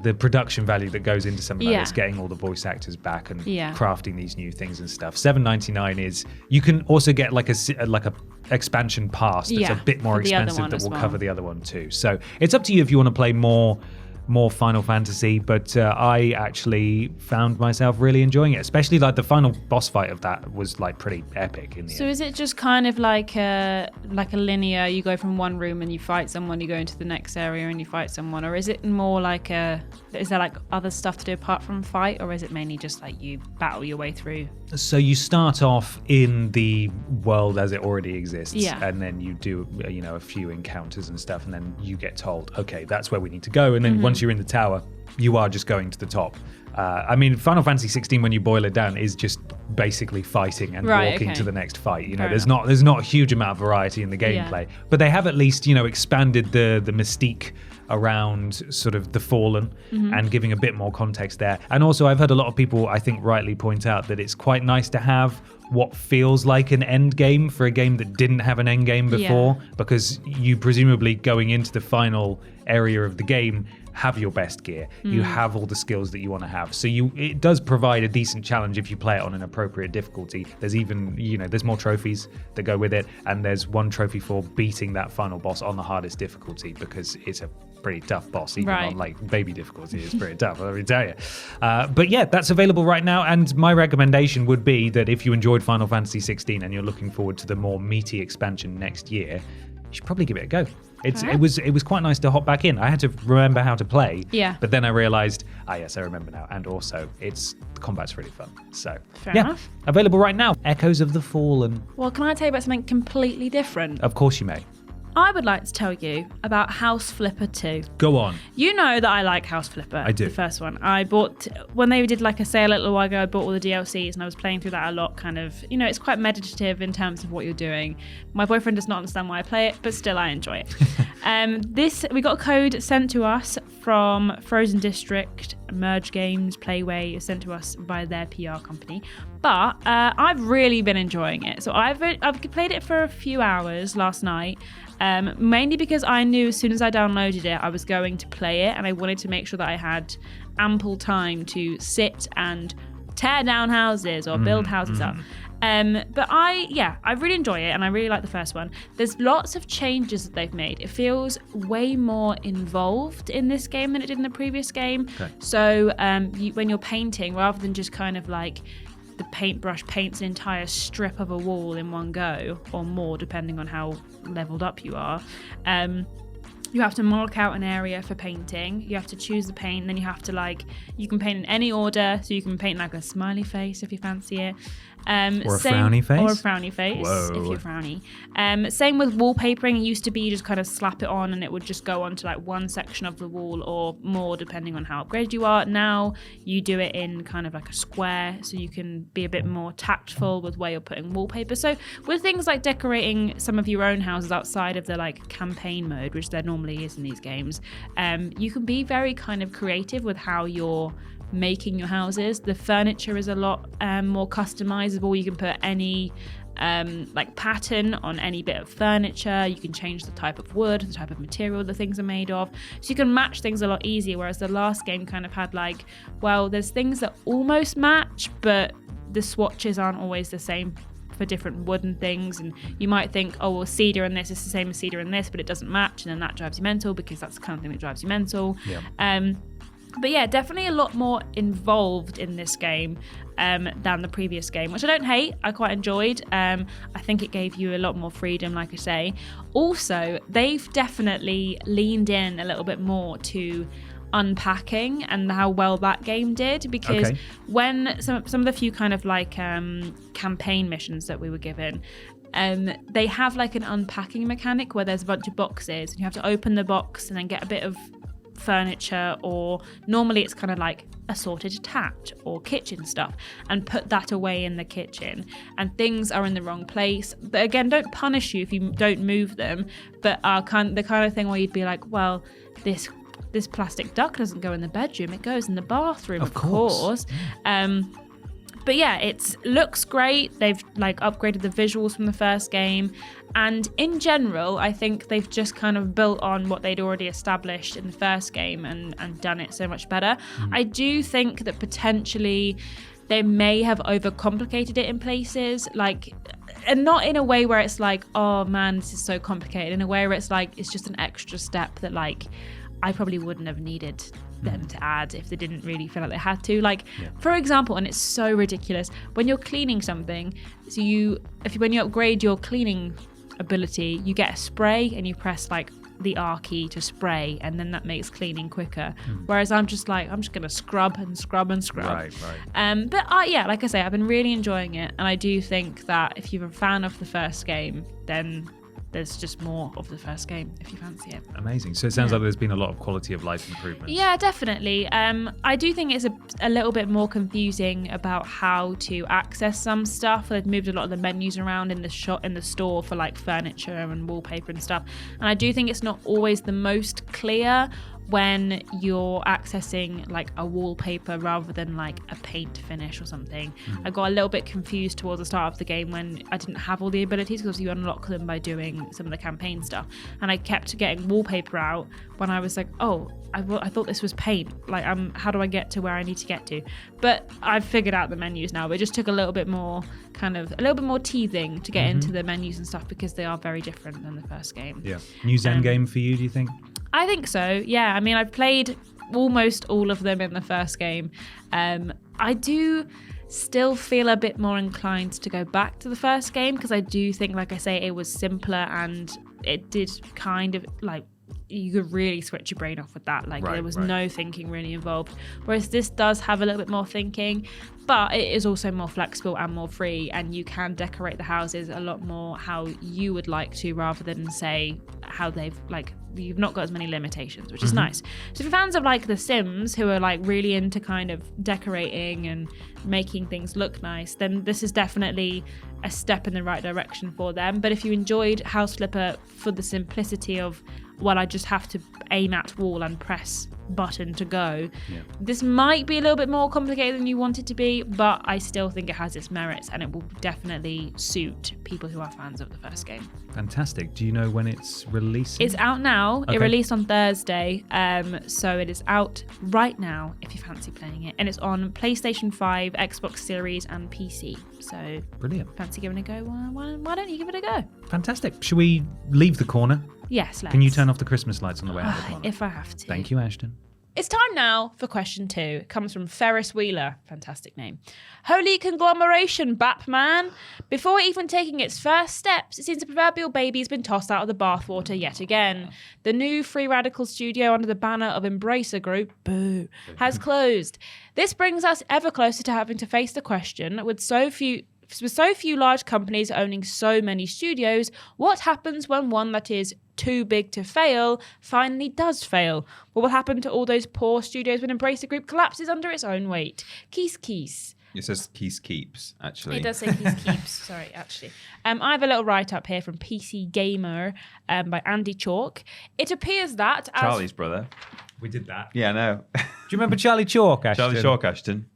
Speaker 1: the production value that goes into something like this, getting all the voice actors back and crafting these new things and stuff. $7.99 is. You can also get like a expansion pass that's a bit more expensive that will cover the other one too. So it's up to you if you want to play more Final Fantasy, but I actually found myself really enjoying it, especially like the final boss fight of that was like pretty epic in the end.
Speaker 3: So is it just kind of like a linear, you go from one room and you fight someone, you go into the next area and you fight someone, or is it more like is there like other stuff to do apart from fight, or is it mainly just like you battle your way through?
Speaker 1: So you start off in the world as it already exists, and then you do a few encounters and stuff, and then you get told, okay, that's where we need to go, and then once you're in the tower, you are just going to the top. I mean, Final Fantasy XVI, when you boil it down, is just basically fighting and walking to the next fight. You know, there's not a huge amount of variety in the gameplay, but they have at least expanded the mystique around sort of the Fallen and giving a bit more context there. And also, I've heard a lot of people, I think, rightly point out that it's quite nice to have what feels like an end game for a game that didn't have an end game before, because you presumably going into the final area of the game have your best gear. You have all the skills that you want to have. So it does provide a decent challenge if you play it on an appropriate difficulty. There's even, there's more trophies that go with it, and there's one trophy for beating that final boss on the hardest difficulty, because it's a pretty tough boss, even on like baby difficulty. It's pretty tough, let me tell you. But yeah, that's available right now, and my recommendation would be that if you enjoyed Final Fantasy XVI and you're looking forward to the more meaty expansion next year, you should probably give it a go. It was quite nice to hop back in. I had to remember how to play, but then I realized, yes, I remember now, and also the combat's really fun. So
Speaker 3: Fair enough.
Speaker 1: Available right now. Echoes of the Fallen.
Speaker 3: Well, can I tell you about something completely different?
Speaker 1: Of course you may.
Speaker 3: I would like to tell you about House Flipper 2.
Speaker 1: Go on.
Speaker 3: You know that I like House Flipper.
Speaker 1: I do.
Speaker 3: The first one. I bought, when they did like a sale a little while ago, I bought all the DLCs and I was playing through that a lot, kind of, it's quite meditative in terms of what you're doing. My boyfriend does not understand why I play it, but still I enjoy it. We got a code sent to us from Frozen District, Merge Games, Playway, sent to us by their PR company. But I've really been enjoying it. So I've played it for a few hours last night. Mainly because I knew as soon as I downloaded it, I was going to play it, and I wanted to make sure that I had ample time to sit and tear down houses or build houses up. But I really enjoy it, and I really like the first one. There's lots of changes that they've made. It feels way more involved in this game than it did in the previous game. Okay. So when you're painting, rather than just kind of like the paintbrush paints an entire strip of a wall in one go, or more depending on how leveled up you are, you have to mark out an area for painting. You have to choose the paint, and then you have to you can paint in any order. So you can paint like a smiley face if you fancy it.
Speaker 1: Or a frowny face?
Speaker 3: Or a frowny face, if you're frowny. Same with wallpapering. It used to be you just kind of slap it on and it would just go onto like one section of the wall or more depending on how upgraded you are. Now you do it in kind of like a square, so you can be a bit more tactful with where you're putting wallpaper. So with things like decorating some of your own houses outside of the like campaign mode, which there normally is in these games, you can be very kind of creative with how you're making your houses. The furniture is a lot more customizable. You can put any pattern on any bit of furniture. You can change the type of wood, the type of material the things are made of, so you can match things a lot easier, whereas the last game kind of had there's things that almost match, but the swatches aren't always the same for different wooden things, and you might think, oh well, cedar in this is the same as cedar in this, but it doesn't match, and then that drives you mental, because that's the kind of thing that drives you mental. But yeah, definitely a lot more involved in this game than the previous game, which I don't hate. I quite enjoyed. I think it gave you a lot more freedom, like I say. Also, they've definitely leaned in a little bit more to unpacking and how well that game did, because when some of the few kind of like campaign missions that we were given, they have like an unpacking mechanic where there's a bunch of boxes and you have to open the box and then get a bit of furniture, or normally it's kind of like assorted tap or kitchen stuff, and put that away in the kitchen, and things are in the wrong place. But again, don't punish you if you don't move them, but are the kind of thing where you'd be like, well, this plastic duck doesn't go in the bedroom, it goes in the bathroom, of course. But yeah, it looks great. They've like upgraded the visuals from the first game. And in general, I think they've just kind of built on what they'd already established in the first game and done it so much better. I do think that potentially they may have overcomplicated it in places, like, and not in a way where it's like, oh man, this is so complicated. In a way where it's like, it's just an extra step that like I probably wouldn't have needed them to add if they didn't really feel like they had to. Like, for example, and it's so ridiculous, when you're cleaning something, so when you upgrade your cleaning ability, you get a spray and you press like the R key to spray, and then that makes cleaning quicker. Whereas I'm just gonna scrub and scrub and scrub. Right. But yeah, like I say, I've been really enjoying it, and I do think that if you're a fan of the first game, then there's just more of the first game if you fancy it. Amazing. So it sounds like there's been a lot of quality of life improvements. Yeah, definitely. I do think it's a little bit more confusing about how to access some stuff. They've moved a lot of the menus around in the store for like furniture and wallpaper and stuff. And I do think it's not always the most clear when you're accessing like a wallpaper rather than like a paint finish or something. I got a little bit confused towards the start of the game when I didn't have all the abilities, because you unlock them by doing some of the campaign stuff, and I kept getting wallpaper out when I was like, oh, I thought this was paint, like how do I get to where I need to get to? But I've figured out the menus now, but it just took a little bit more teething to get into the menus and stuff, because they are very different than the first game. New Zen game for you, do you think? I think so, yeah. I mean, I've played almost all of them in the first game. I do still feel a bit more inclined to go back to the first game, because I do think, like I say, it was simpler and it did kind of like, you could really switch your brain off with that. Like there was no thinking really involved. Whereas this does have a little bit more thinking, but it is also more flexible and more free, and you can decorate the houses a lot more how you would like to, rather than say how they've like, you've not got as many limitations, which is nice. So for fans of like The Sims, who are like really into kind of decorating and making things look nice, then this is definitely a step in the right direction for them. But if you enjoyed House Flipper for the simplicity of, well, I just have to aim at wall and press button to go, this might be a little bit more complicated than you want it to be, but I still think it has its merits, and it will definitely suit people who are fans of the first game. Fantastic. Do you know when it's releasing? It's out now. Okay. It released on Thursday, so it is out right now if you fancy playing it, and it's on PlayStation 5, Xbox Series and PC. So brilliant. Fancy giving it a go? Why don't you give it a go? Fantastic. Should we leave the corner? Yes, let's. Can you turn off the Christmas lights on the way out of the corner? If I have to. Thank you, Ashton. It's time now for question 2. It comes from Ferris Wheeler. Fantastic name. Holy conglomeration, Batman. Before even taking its first steps, it seems the proverbial baby's been tossed out of the bathwater yet again. The new Free Radical studio under the banner of Embracer Group, boo, has closed. This brings us ever closer to having to face the question, with so few large companies owning so many studios, what happens when one that is too big to fail finally does fail? What will happen to all those poor studios when Embracer Group collapses under its own weight? Keys. It says Keys Keeps, actually. It does say Keys Keeps, sorry, actually. I have a little write-up here from PC Gamer by Andy Chalk. It appears that... Charlie's brother. We did that. Yeah, I know. Do you remember Charlie Chalk, Ashton? Charlie Chalk, Ashton.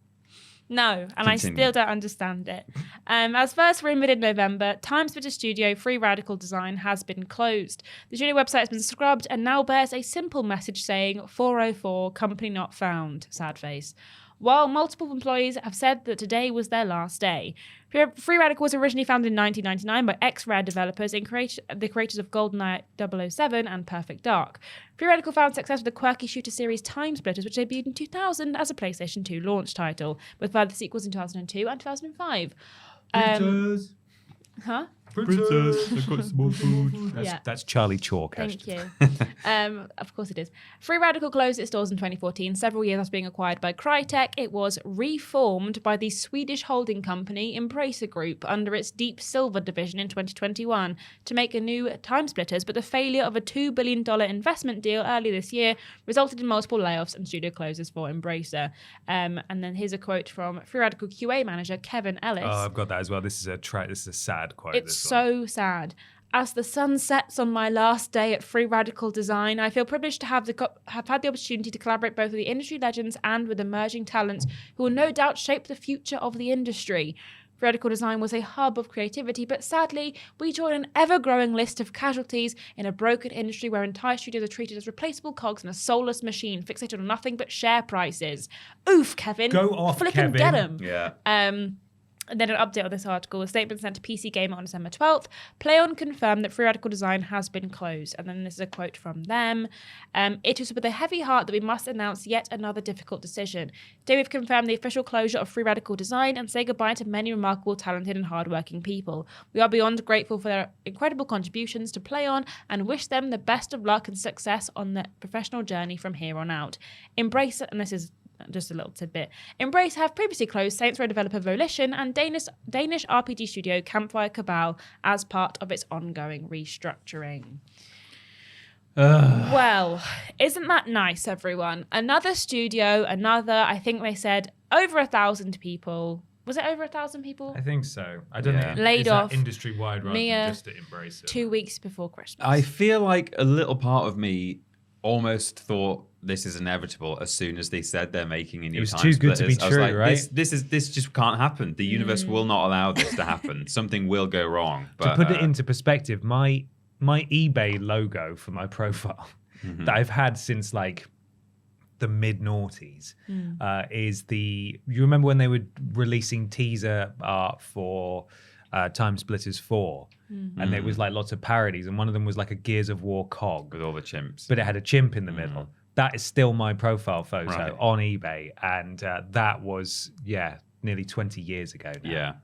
Speaker 3: No, and Continue. I still don't understand it. As first rumoured in November, Timesplitter Studio Free Radical Design has been closed. The studio website has been scrubbed and now bears a simple message saying 404, company not found, sad face. while multiple employees have said that today was their last day. Free Radical was originally founded in 1999 by ex-Rare developers and the creators of GoldenEye 007 and Perfect Dark. Free Radical found success with the quirky shooter series Time Splitters, which debuted in 2000 as a PlayStation 2 launch title, with further sequels in 2002 and 2005.
Speaker 1: Princess.
Speaker 3: Huh?
Speaker 1: Princess, I've got some more food. That's Charlie Chalk.
Speaker 3: Thank you. Of course it is. Free Radical closed its doors in 2014, several years after being acquired by Crytek. It was reformed by the Swedish holding company Embracer Group under its Deep Silver division in 2021 to make a new Time Splitters, but the failure of a $2 billion investment deal earlier this year resulted in multiple layoffs and studio closures for Embracer. And then here's a quote from Free Radical QA manager Kevin Ellis.
Speaker 1: Oh, I've got that as well. This is a sad quote.
Speaker 3: It's so sad. As the sun sets on my last day at Free Radical Design, I feel privileged to have had the opportunity to collaborate both with the industry legends and with emerging talents who will no doubt shape the future of the industry. Free Radical Design was a hub of creativity, but sadly, we join an ever-growing list of casualties in a broken industry where entire studios are treated as replaceable cogs in a soulless machine fixated on nothing but share prices. Oof, Kevin.
Speaker 1: Go off,
Speaker 3: Flippin'
Speaker 1: Kevin.
Speaker 3: Get 'em.
Speaker 2: Yeah.
Speaker 3: And then an update on this article. A statement sent to PC Gamer on December 12th. PlayOn confirmed that Free Radical Design has been closed. And then this is a quote from them. It is with a heavy heart that we must announce yet another difficult decision. Today we've confirmed the official closure of Free Radical Design and say goodbye to many remarkable, talented and hardworking people. We are beyond grateful for their incredible contributions to PlayOn and wish them the best of luck and success on their professional journey from here on out. Embrace, and this is just a little tidbit. Embrace have previously closed Saints Row developer Volition and Danish RPG studio Campfire Cabal as part of its ongoing restructuring. Well, isn't that nice, everyone? Another studio, I think they said over 1,000 people. Was it over 1,000 people?
Speaker 1: I think so. I don't know.
Speaker 3: Laid off
Speaker 1: industry-wide rather
Speaker 3: Mia
Speaker 1: than just to Embrace it.
Speaker 3: 2 weeks before Christmas.
Speaker 2: I feel like a little part of me almost thought this is inevitable as soon as they said they're making a new Time Splitters.
Speaker 1: It was too good to be
Speaker 2: I was
Speaker 1: true,
Speaker 2: like,
Speaker 1: right?
Speaker 2: This just can't happen. The universe will not allow this to happen. Something will go wrong. But,
Speaker 1: to put it into perspective, my eBay logo for my profile that I've had since like the mid-noughties is you remember when they were releasing teaser art for Time Splitters 4? And there was like lots of parodies, and one of them was like a Gears of War cog
Speaker 2: with all the chimps,
Speaker 1: but it had a chimp in the middle. That is still my profile photo on eBay, and that was nearly 20 years ago now.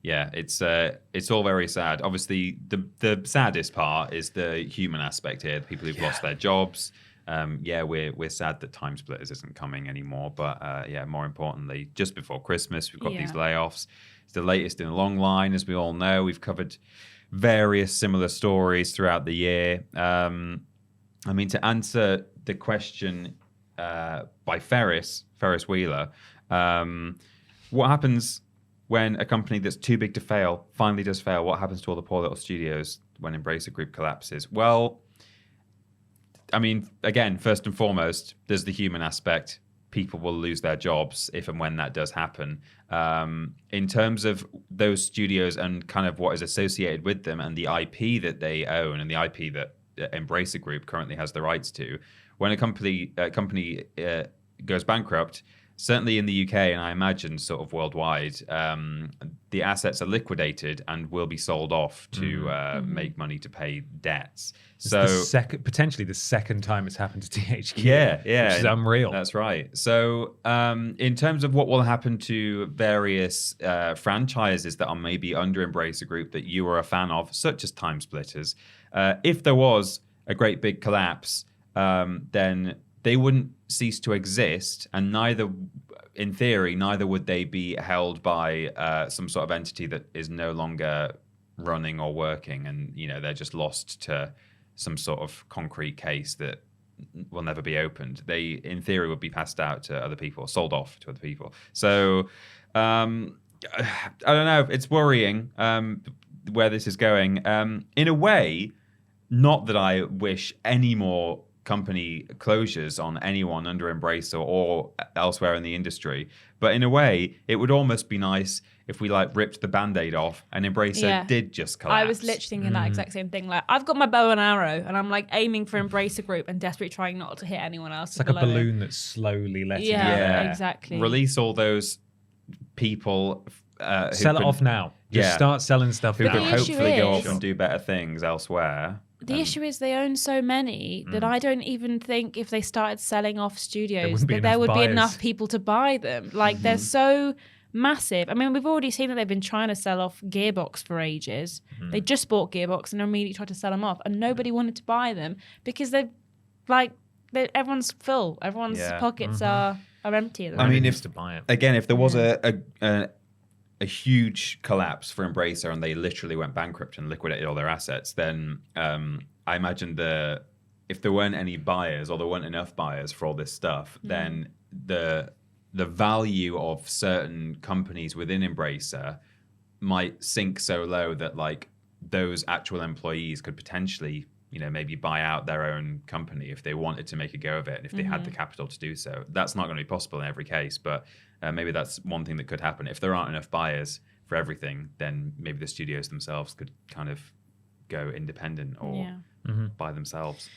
Speaker 2: Yeah, it's all very sad. Obviously, the saddest part is the human aspect here. The people who've lost their jobs. We're sad that Time Splitters isn't coming anymore. But more importantly, just before Christmas, we've got these layoffs. It's the latest in a long line, as we all know. We've covered various similar stories throughout the year. To answer the question by Ferris Wheeler, what happens when a company that's too big to fail finally does fail? What happens to all the poor little studios when Embracer Group collapses? Well, again, first and foremost, there's the human aspect. People will lose their jobs if and when that does happen. In terms of those studios and kind of what is associated with them and the IP that they own and the IP that Embracer Group currently has the rights to, when a company goes bankrupt, certainly in the UK and I imagine sort of worldwide, the assets are liquidated and will be sold off to make money to pay debts.
Speaker 1: It's potentially the second time it's happened to THQ.
Speaker 2: Yeah,
Speaker 1: which is unreal.
Speaker 2: That's right. So in terms of what will happen to various franchises that are maybe under Embracer Group that you are a fan of, such as Time Splitters, if there was a great big collapse, then they wouldn't cease to exist, and neither would they be held by some sort of entity that is no longer running or working, and they're just lost to some sort of concrete case that will never be opened. They, in theory, would be passed out to other people, sold off to other people. So I don't know. It's worrying where this is going. In a way, not that I wish any more company closures on anyone under Embracer or elsewhere in the industry, but in a way it would almost be nice if we like ripped the band-aid off and Embracer did just collapse?
Speaker 3: I was literally thinking that exact same thing. Like, I've got my bow and arrow, and I'm like aiming for Embracer Group and desperately trying not to hit anyone else.
Speaker 1: It's like a balloon that's slowly letting go.
Speaker 3: Yeah, exactly.
Speaker 2: Release all those people.
Speaker 1: Sell it off now. Just start selling stuff.
Speaker 2: Who could hopefully go off and do better things elsewhere.
Speaker 3: The issue is they own so many that I don't even think if they started selling off studios that there would be enough people to buy them. Like, they're so massive. I mean, we've already seen that they've been trying to sell off Gearbox for ages. They just bought Gearbox and immediately tried to sell them off, and nobody wanted to buy them because everyone's full. Everyone's pockets are empty. At the
Speaker 2: I mean,
Speaker 1: if to buy it
Speaker 2: again, if there was a huge collapse for Embracer and they literally went bankrupt and liquidated all their assets, then I imagine if there weren't any buyers or there weren't enough buyers for all this stuff, then the value of certain companies within Embracer might sink so low that like those actual employees could potentially, maybe buy out their own company if they wanted to make a go of it and if they had the capital to do so. That's not going to be possible in every case, but maybe that's one thing that could happen. If there aren't enough buyers for everything, then maybe the studios themselves could kind of go independent or by themselves.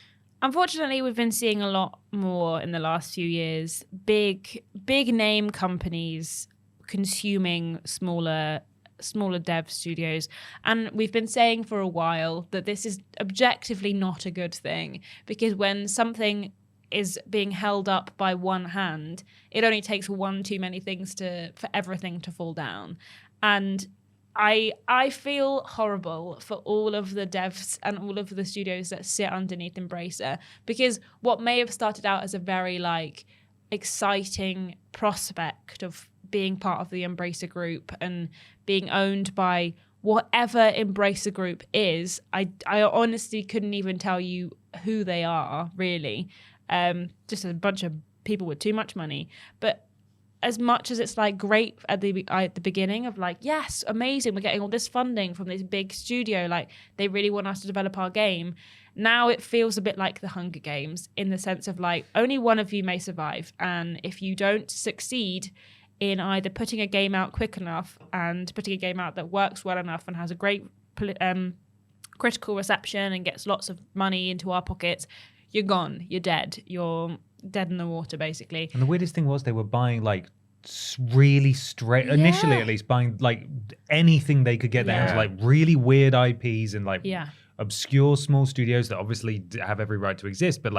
Speaker 3: Unfortunately, we've been seeing a lot more in the last few years. Big name companies consuming smaller dev studios, and we've been saying for a while that this is objectively not a good thing, because when something is being held up by one hand, it only takes one too many things for everything to fall down. And I feel horrible for all of the devs and all of the studios that sit underneath Embracer, because what may have started out as a very exciting prospect of being part of the Embracer Group and being owned by whatever Embracer Group is, I honestly couldn't even tell you who they are, really. Just a bunch of people with too much money. But as much as it's great at the beginning of yes, amazing, we're getting all this funding from this big studio, they really want us to develop our game. Now it feels a bit like the Hunger Games, in the sense of only one of you may survive, and if you don't succeed in either putting a game out quick enough and putting a game out that works well enough and has a great critical reception and gets lots of money into our pockets, you're gone, you're dead in the water, basically.
Speaker 1: And the weirdest thing was they were buying really straight, initially at least, buying anything they could get their hands, really weird IPs and obscure small studios that obviously have every right to exist, but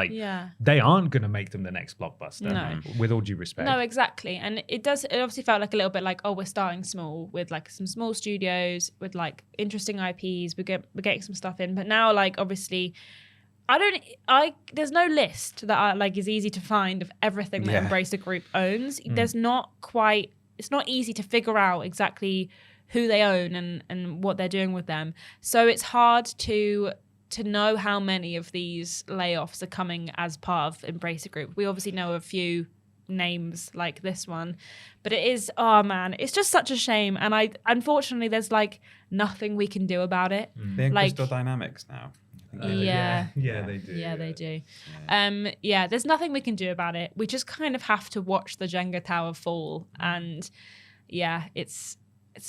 Speaker 1: they aren't going to make them the next blockbuster, with all due respect.
Speaker 3: No, exactly. And it obviously felt a little bit we're starting small with some small studios with interesting IPs, we're getting some stuff in, but now obviously there's no list that is easy to find of everything that Embracer Group owns. There's it's not easy to figure out exactly who they own and what they're doing with them. So it's hard to know how many of these layoffs are coming as part of Embracer Group. We obviously know a few names like this one, but it is, oh man, it's just such a shame. And unfortunately there's nothing we can do about it.
Speaker 2: They're in Crystal Dynamics now.
Speaker 1: They do.
Speaker 3: Yeah, they do. There's nothing we can do about it. We just kind of have to watch the Jenga tower fall, and it's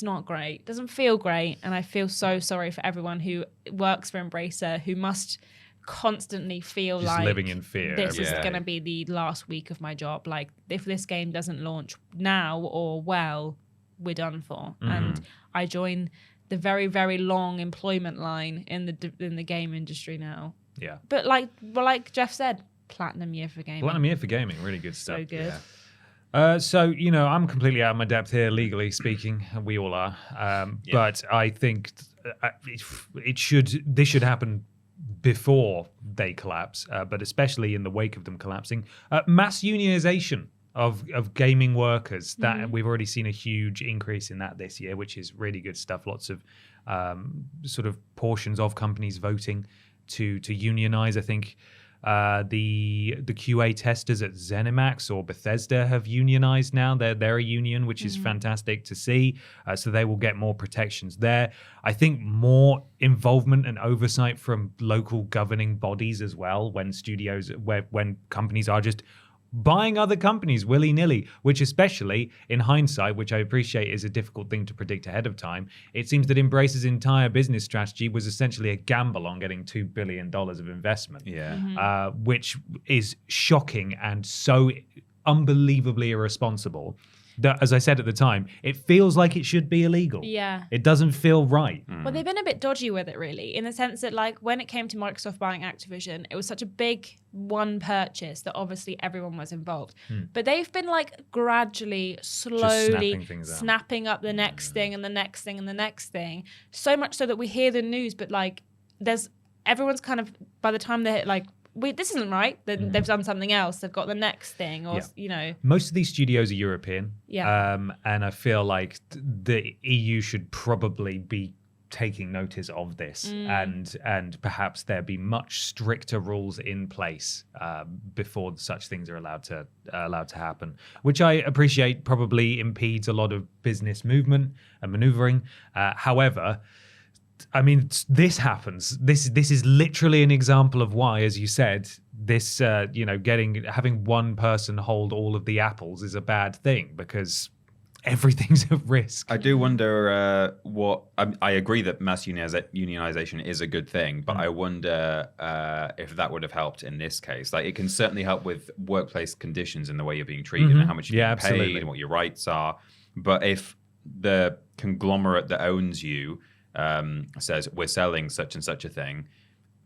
Speaker 3: not great. It doesn't feel great, and I feel so sorry for everyone who works for Embracer, who must constantly feel
Speaker 1: just living in fear.
Speaker 3: This is going to be the last week of my job. If this game doesn't launch now or we're done for. And I join the very, very long employment line in the game industry now.
Speaker 1: Yeah.
Speaker 3: But like Jeff said, platinum year for gaming.
Speaker 1: Platinum year for gaming, really good stuff.
Speaker 3: So good.
Speaker 1: Yeah. So, I'm completely out of my depth here, legally speaking. We all are. But I think this should happen before they collapse, but especially in the wake of them collapsing. Mass unionization of gaming workers. That we've already seen a huge increase in that this year, which is really good stuff. Lots of sort of portions of companies voting to unionize. I think the QA testers at ZeniMax or Bethesda have unionized now. They're a union, which is fantastic to see. So they will get more protections there. I think more involvement and oversight from local governing bodies as well when companies are just buying other companies willy-nilly, which especially in hindsight, which I appreciate is a difficult thing to predict ahead of time, it seems that Embracer's entire business strategy was essentially a gamble on getting $2 billion of investment, which is shocking and so unbelievably irresponsible that, as I said at the time, it feels like it should be illegal.
Speaker 3: Yeah.
Speaker 1: It doesn't feel right.
Speaker 3: Well, they've been a bit dodgy with it, really, in the sense that, like, when it came to Microsoft buying Activision, it was such a big one purchase that obviously everyone was involved. But they've been, like, gradually, slowly snapping up the next thing and the next thing and the next thing, so much so that we hear the news, but, like, everyone's kind of, by the time they're, like, this isn't right. They've done something else. They've got the next thing, or you know.
Speaker 1: Most of these studios are European, and I feel like the EU should probably be taking notice of this, and perhaps there be much stricter rules in place before such things are allowed to happen. Which I appreciate probably impedes a lot of business movement and maneuvering. However, I mean, this happens. This is literally an example of why, as you said, this having one person hold all of the apples is a bad thing, because everything's at risk.
Speaker 2: I do wonder I agree that mass unionization is a good thing, but I wonder if that would have helped in this case. Like, it can certainly help with workplace conditions and the way you're being treated and how much you're being paid and what your rights are. But if the conglomerate that owns you says we're selling such and such a thing,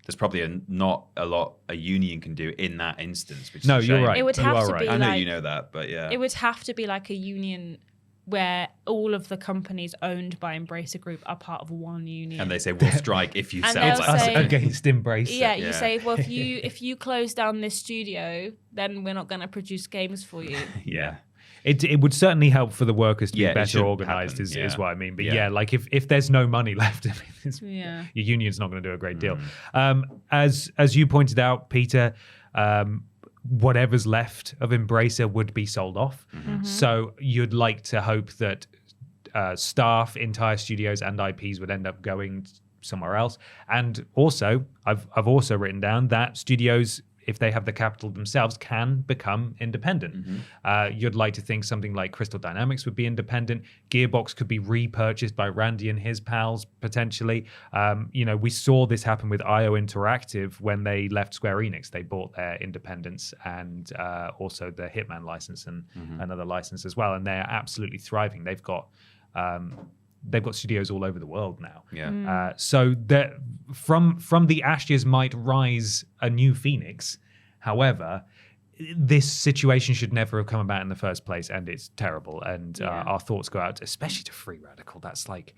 Speaker 2: there's probably not a lot a union can do in that instance. Which
Speaker 1: no,
Speaker 2: is a
Speaker 1: you're
Speaker 2: shame.
Speaker 1: right.
Speaker 3: It would have to be.
Speaker 2: I know you know that, but
Speaker 3: it would have to be like a union where all of the companies owned by Embracer Group are part of one union,
Speaker 2: and they say we'll strike if you sell
Speaker 3: they'll
Speaker 2: that.
Speaker 3: say-
Speaker 1: Against Embracer.
Speaker 3: Yeah, you say, well, if you close down this studio, then we're not going to produce games for you.
Speaker 1: Yeah. It would certainly help for the workers to be
Speaker 2: it
Speaker 1: better
Speaker 2: should
Speaker 1: organized,
Speaker 2: happen,
Speaker 1: is what I mean. But like if there's no money left, I mean, your union's not going to do a great deal. As you pointed out, Peter, whatever's left of Embracer would be sold off. So you'd like to hope that staff, entire studios, and IPs would end up going somewhere else. And also, I've also written down that studios, if they have the capital themselves, can become independent. You'd like to think something like Crystal Dynamics would be independent. Gearbox could be repurchased by Randy and his pals, potentially. We saw this happen with IO Interactive when they left Square Enix. They bought their independence and also the Hitman license and another license as well. And they're absolutely thriving. They've got studios all over the world now. So that from the ashes might rise a new phoenix. However, this situation should never have come about in the first place, and it's terrible. And our thoughts go out, especially to Free Radical. That's like,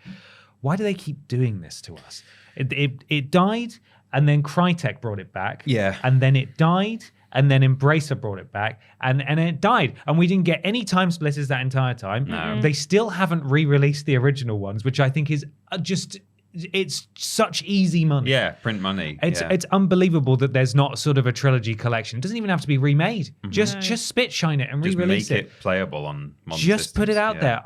Speaker 1: why do they keep doing this to us? It died, and then Crytek brought it back. And then it died, and then Embracer brought it back, and it died. And we didn't get any time splitters that entire time.
Speaker 2: No.
Speaker 1: They still haven't re-released the original ones, which I think is just... It's such easy money.
Speaker 2: Yeah, print money.
Speaker 1: It's unbelievable that there's not sort of a trilogy collection. It doesn't even have to be remade. Just spit shine it and
Speaker 2: just
Speaker 1: re-release
Speaker 2: make it playable on modern
Speaker 1: Just
Speaker 2: systems.
Speaker 1: put it out there.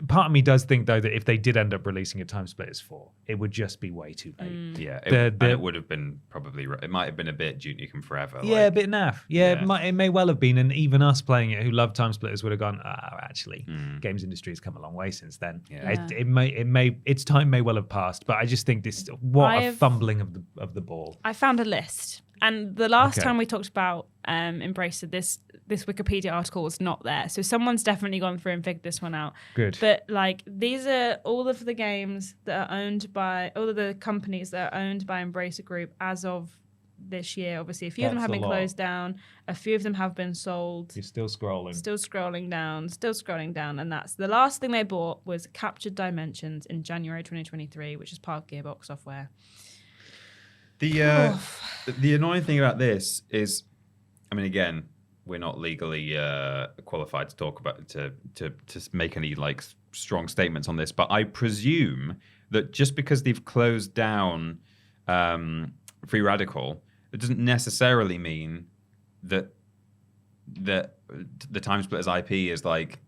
Speaker 1: Part of me does think, though, that if they did end up releasing a Time Splitters 4, it would just be way too late.
Speaker 2: Yeah, it would have been probably... It might have been a bit Duke Nukem Forever.
Speaker 1: Yeah, a bit naff. Yeah, it may well have been. And even us playing it, who loved Time Splitters, would have gone, actually, games industry has come a long way since then.
Speaker 2: Yeah.
Speaker 1: Its time may well have passed, but I just think a fumbling of the ball.
Speaker 3: I found a list, and the last time we talked about Embracer, this Wikipedia article was not there, so someone's definitely gone through and figured this one out.
Speaker 1: Good.
Speaker 3: But like, these are all of the games that are owned by all of the companies that are owned by Embracer Group as of this year. Obviously, a few of them have been closed down, a few of them have been sold.
Speaker 1: You're still scrolling
Speaker 3: down, and that's the last thing they bought was Captured Dimensions in January 2023, which is part of Gearbox Software.
Speaker 2: The annoying thing about this is, I mean, again, we're not legally qualified to talk about to make any like strong statements on this, but I presume that just because they've closed down Free Radical, it doesn't necessarily mean that the Time Splitters IP is like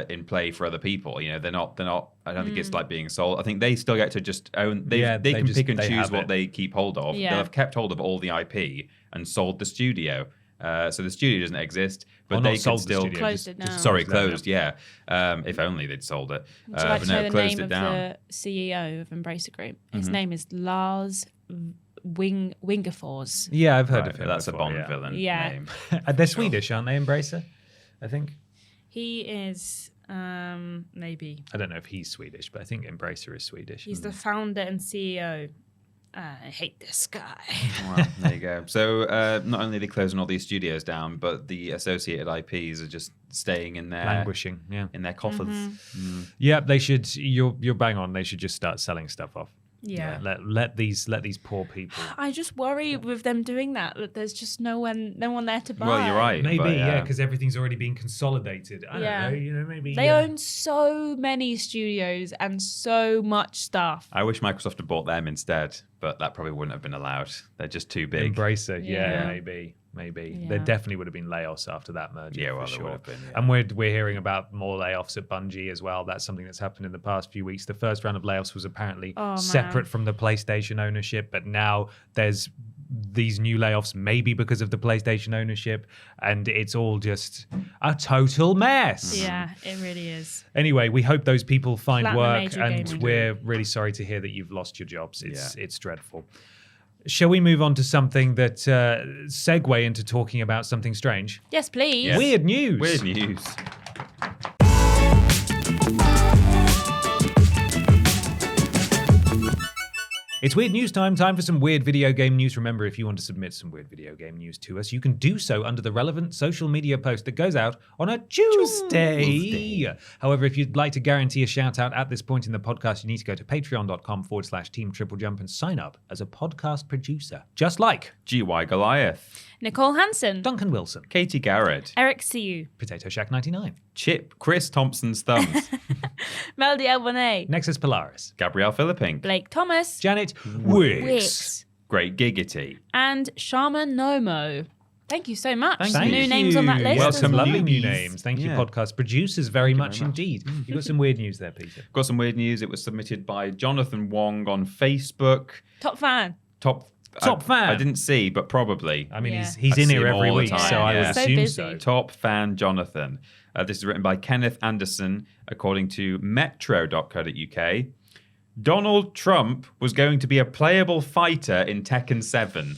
Speaker 2: in play for other people. You know, they're not. I don't think it's like being sold. I think they still get to just own. They can pick and choose what they keep hold of.
Speaker 3: Yeah.
Speaker 2: They'll have kept hold of all the IP and sold the studio. So the studio doesn't exist, but
Speaker 1: Or
Speaker 2: they
Speaker 1: not
Speaker 2: could
Speaker 1: sold the
Speaker 2: still
Speaker 1: studio,
Speaker 3: Closed it now.
Speaker 2: Sorry,
Speaker 1: Closed down,
Speaker 2: closed. If only they'd sold it.
Speaker 3: Would you like
Speaker 2: But
Speaker 3: to know the
Speaker 2: closed
Speaker 3: name
Speaker 2: it
Speaker 3: of
Speaker 2: down.
Speaker 3: the CEO of Embracer Group? His name is Lars Wingefors.
Speaker 1: Yeah, I've heard
Speaker 2: Right,
Speaker 1: of him.
Speaker 2: that's
Speaker 1: before,
Speaker 2: a Bond
Speaker 1: yeah.
Speaker 2: villain
Speaker 3: Yeah.
Speaker 2: name.
Speaker 1: They're Swedish, aren't they, Embracer? I think.
Speaker 3: He is maybe.
Speaker 1: I don't know if he's Swedish, but I think Embracer is Swedish.
Speaker 3: He's the founder and CEO. I hate this guy.
Speaker 2: Well, there you go. So not only are they closing all these studios down, but the associated IPs are just staying in their
Speaker 1: Languishing, yeah.
Speaker 2: in their coffers.
Speaker 1: Yeah, they should. You're bang on. They should just start selling stuff off.
Speaker 3: Yeah.
Speaker 1: Let these poor people.
Speaker 3: I just worry with them doing that there's just no one there to buy.
Speaker 2: Well, you're right.
Speaker 1: Maybe,
Speaker 2: but,
Speaker 1: yeah, because everything's already been consolidated. I
Speaker 3: Yeah.
Speaker 1: don't know. Maybe
Speaker 3: They own so many studios and so much stuff.
Speaker 2: I wish Microsoft had bought them instead, but that probably wouldn't have been allowed. They're just too big.
Speaker 1: Embracer. Yeah,
Speaker 3: Yeah.
Speaker 1: maybe.
Speaker 3: Yeah.
Speaker 1: There definitely would have been layoffs after that merger.
Speaker 2: Yeah, well,
Speaker 1: for
Speaker 2: there
Speaker 1: sure.
Speaker 2: would have been, yeah.
Speaker 1: And we're hearing about more layoffs at Bungie as well. That's something that's happened in the past few weeks. The first round of layoffs was apparently separate from the PlayStation ownership, but now there's these new layoffs, maybe because of the PlayStation ownership, and it's all just a total mess.
Speaker 3: Yeah, it really is.
Speaker 1: Anyway, we hope those people find
Speaker 3: Platinum
Speaker 1: work,
Speaker 3: Major
Speaker 1: and
Speaker 3: Gaming.
Speaker 1: we're really sorry to hear that you've lost your jobs. It's dreadful. Shall we move on to something that segue into talking about something strange?
Speaker 3: Yes, please.
Speaker 2: Yes.
Speaker 1: Weird news.
Speaker 2: Weird news.
Speaker 1: It's weird news time for some weird video game news. Remember, if you want to submit some weird video game news to us, you can do so under the relevant social media post that goes out on a Tuesday. However, if you'd like to guarantee a shout out at this point in the podcast, you need to go to patreon.com/Team TripleJump and sign up as a podcast producer. Just like
Speaker 2: GY Goliath.
Speaker 3: Nicole Hansen.
Speaker 1: Duncan Wilson,
Speaker 2: Katie Garrett.
Speaker 3: Eric Siu.
Speaker 1: Potato Shack 99,
Speaker 2: Chip. Chris Thompson's Thumbs.
Speaker 3: Melody Elbonet.
Speaker 1: Nexus Polaris,
Speaker 2: Gabrielle Philippink.
Speaker 3: Blake Thomas.
Speaker 1: Janet Wicks.
Speaker 3: Wicks.
Speaker 2: Great Giggity.
Speaker 3: And Sharma Nomo. Thank you so much.
Speaker 2: Thank
Speaker 3: Some
Speaker 2: you.
Speaker 3: new names on that list.
Speaker 2: Welcome,
Speaker 3: as well.
Speaker 1: Lovely new
Speaker 2: newbies.
Speaker 1: names. Thank you,
Speaker 2: Yeah.
Speaker 1: podcast producers, very much
Speaker 2: very much.
Speaker 1: indeed. You got some weird news there, Peter.
Speaker 2: Got some weird news. It was submitted by Jonathan Wong on Facebook.
Speaker 3: Top fan.
Speaker 2: Top
Speaker 1: fan.
Speaker 2: I didn't see, but probably.
Speaker 1: I mean,
Speaker 3: Yeah.
Speaker 1: he's
Speaker 2: I
Speaker 1: in
Speaker 2: see
Speaker 1: here
Speaker 2: him
Speaker 1: every
Speaker 2: all the
Speaker 1: week,
Speaker 2: time,
Speaker 1: so I would
Speaker 2: yeah.
Speaker 3: So
Speaker 1: assume
Speaker 3: busy.
Speaker 1: so.
Speaker 2: Top fan Jonathan. This is written by Kenneth Anderson, according to metro.co.uk. Donald Trump was going to be a playable fighter in Tekken 7.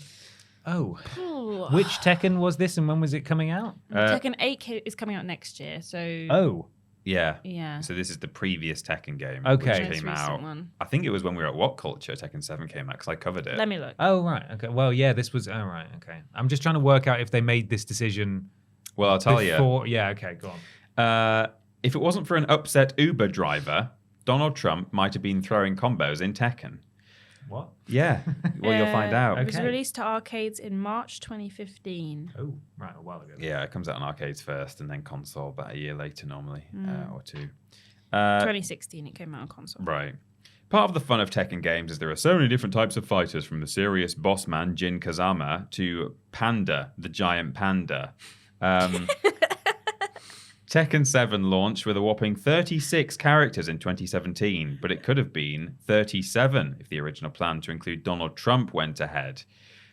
Speaker 1: Oh.
Speaker 3: Ooh.
Speaker 1: Which Tekken was this and when was it coming out?
Speaker 3: Tekken 8 is coming out next year, so
Speaker 1: Oh.
Speaker 2: Yeah.
Speaker 3: yeah.
Speaker 2: So this is the previous Tekken game,
Speaker 1: Okay.
Speaker 2: which
Speaker 3: Most
Speaker 2: came
Speaker 3: recent
Speaker 2: out.
Speaker 3: one.
Speaker 2: I think it was when we were at What Culture Tekken 7 came out, because I covered it.
Speaker 3: Let me look.
Speaker 1: Oh, right. Okay. Well, yeah, this was... Oh, right. Okay. I'm just trying to work out if they made this decision
Speaker 2: Well, I'll tell you.
Speaker 1: before... Yeah, okay, go on.
Speaker 2: If it wasn't for an upset Uber driver, Donald Trump might have been throwing combos in Tekken.
Speaker 1: What?
Speaker 2: Yeah. Well, you'll find out.
Speaker 3: It was
Speaker 1: Okay.
Speaker 3: released to arcades in March 2015.
Speaker 1: Oh, right, a while ago.
Speaker 2: Yeah, it comes out on arcades first and then console about a year later normally, or two.
Speaker 3: 2016 it came out on console.
Speaker 2: Right. Part of the fun of Tekken games is there are so many different types of fighters, from the serious boss man Jin Kazama to Panda, the giant panda. Tekken 7 launched with a whopping 36 characters in 2017, but it could have been 37 if the original plan to include Donald Trump went ahead.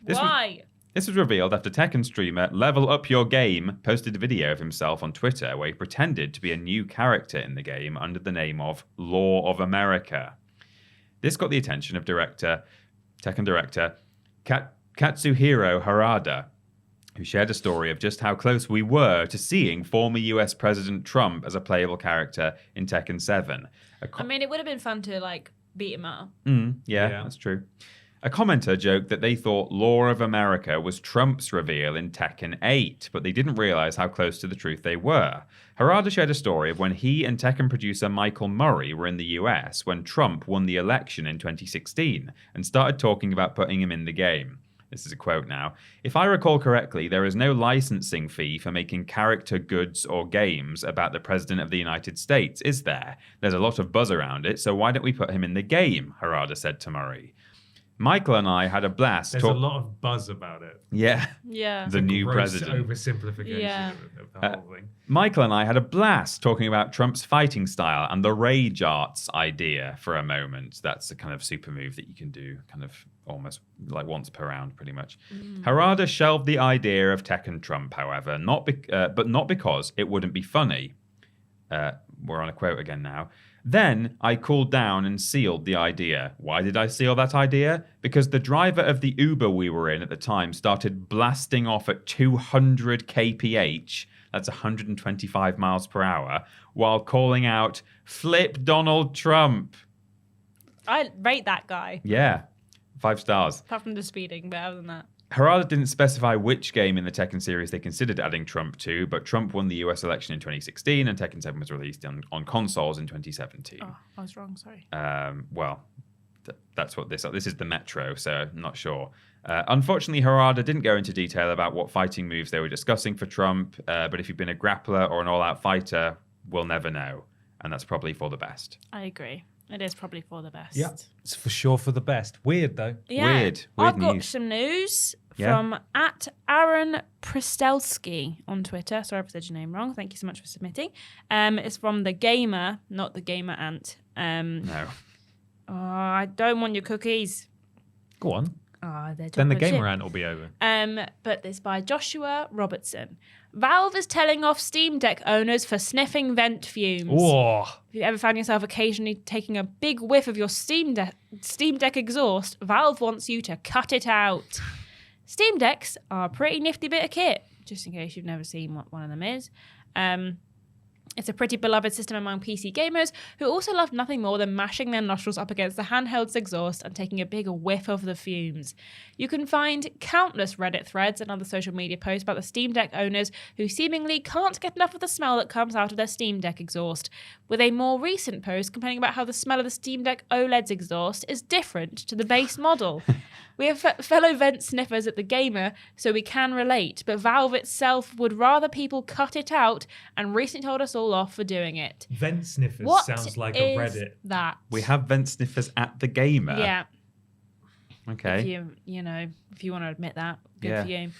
Speaker 3: Why?
Speaker 2: This was revealed after Tekken streamer Level Up Your Game posted a video of himself on Twitter where he pretended to be a new character in the game under the name of Law of America. This got the attention of Tekken director Katsuhiro Harada, who shared a story of just how close we were to seeing former US President Trump as a playable character in Tekken 7.
Speaker 3: I mean, it would have been fun to like beat him up.
Speaker 2: Yeah, that's true. A commenter joked that they thought Law of America was Trump's reveal in Tekken 8, but they didn't realize how close to the truth they were. Harada shared a story of when he and Tekken producer Michael Murray were in the US when Trump won the election in 2016 and started talking about putting him in the game. This is a quote now. "If I recall correctly, there is no licensing fee for making character goods or games about the President of the United States, is there? There's a lot of buzz around it, so why don't we put him in the game?" Harada said to Murray. Michael and I had a blast.
Speaker 1: There's a lot of buzz about it.
Speaker 2: Yeah.
Speaker 3: Yeah.
Speaker 2: The new
Speaker 1: Gross
Speaker 2: president.
Speaker 1: oversimplification of the whole thing.
Speaker 2: Michael and I had a blast talking about Trump's fighting style and the rage arts idea for a moment. That's a kind of super move that you can do kind of almost like once per round, pretty much. Harada shelved the idea of Tekken Trump, however, but not because it wouldn't be funny. We're on a quote again now. Then I cooled down and sealed the idea. Why did I seal that idea? Because the driver of the Uber we were in at the time started blasting off at 200 kph, that's 125 miles per hour, while calling out, "Flip Donald Trump."
Speaker 3: I rate that guy.
Speaker 2: Yeah, 5 stars.
Speaker 3: Apart from the speeding, but other than that.
Speaker 2: Harada didn't specify which game in the Tekken series they considered adding Trump to, but Trump won the US election in 2016 and Tekken 7 was released on consoles in 2017.
Speaker 3: Oh, I was wrong, sorry.
Speaker 2: That's what this is the Metro, so I'm not sure. Unfortunately, Harada didn't go into detail about what fighting moves they were discussing for Trump, but if you've been a grappler or an all-out fighter, we'll never know, and that's probably for the best.
Speaker 3: I agree. It is probably for the best.
Speaker 1: Yeah, it's for sure for the best. Weird, though.
Speaker 3: Yeah.
Speaker 2: Weird
Speaker 3: I've got
Speaker 2: news.
Speaker 3: some news from @Aaron Pristelski on Twitter. Sorry if I said your name wrong. Thank you so much for submitting. It's from The Gamer, not The Gamer Ant.
Speaker 2: No.
Speaker 3: Oh, I don't want your cookies.
Speaker 1: Go on.
Speaker 3: Oh, they're
Speaker 1: Then the
Speaker 3: chocolate
Speaker 1: gamer
Speaker 3: chip.
Speaker 1: rant will be over.
Speaker 3: But it's by Joshua Robertson. Valve is telling off Steam Deck owners for sniffing vent fumes.
Speaker 1: Oh,
Speaker 3: If you ever found yourself occasionally taking a big whiff of your Steam Deck exhaust, Valve wants you to cut it out. Steam Decks are a pretty nifty bit of kit, just in case you've never seen what one of them is. It's a pretty beloved system among PC gamers who also love nothing more than mashing their nostrils up against the handheld's exhaust and taking a big whiff of the fumes. You can find countless Reddit threads and other social media posts about the Steam Deck owners who seemingly can't get enough of the smell that comes out of their Steam Deck exhaust, with a more recent post complaining about how the smell of the Steam Deck OLED's exhaust is different to the base model. We have fellow vent sniffers at The Gamer, so we can relate, but Valve itself would rather people cut it out and recently told us all off for doing it.
Speaker 1: vent sniffers
Speaker 3: What
Speaker 1: sounds like a
Speaker 3: is
Speaker 1: Reddit.
Speaker 3: that?
Speaker 2: We have vent sniffers at The Gamer.
Speaker 3: Yeah.
Speaker 2: Okay.
Speaker 3: If you want to admit that, good
Speaker 2: Yeah.
Speaker 3: for you.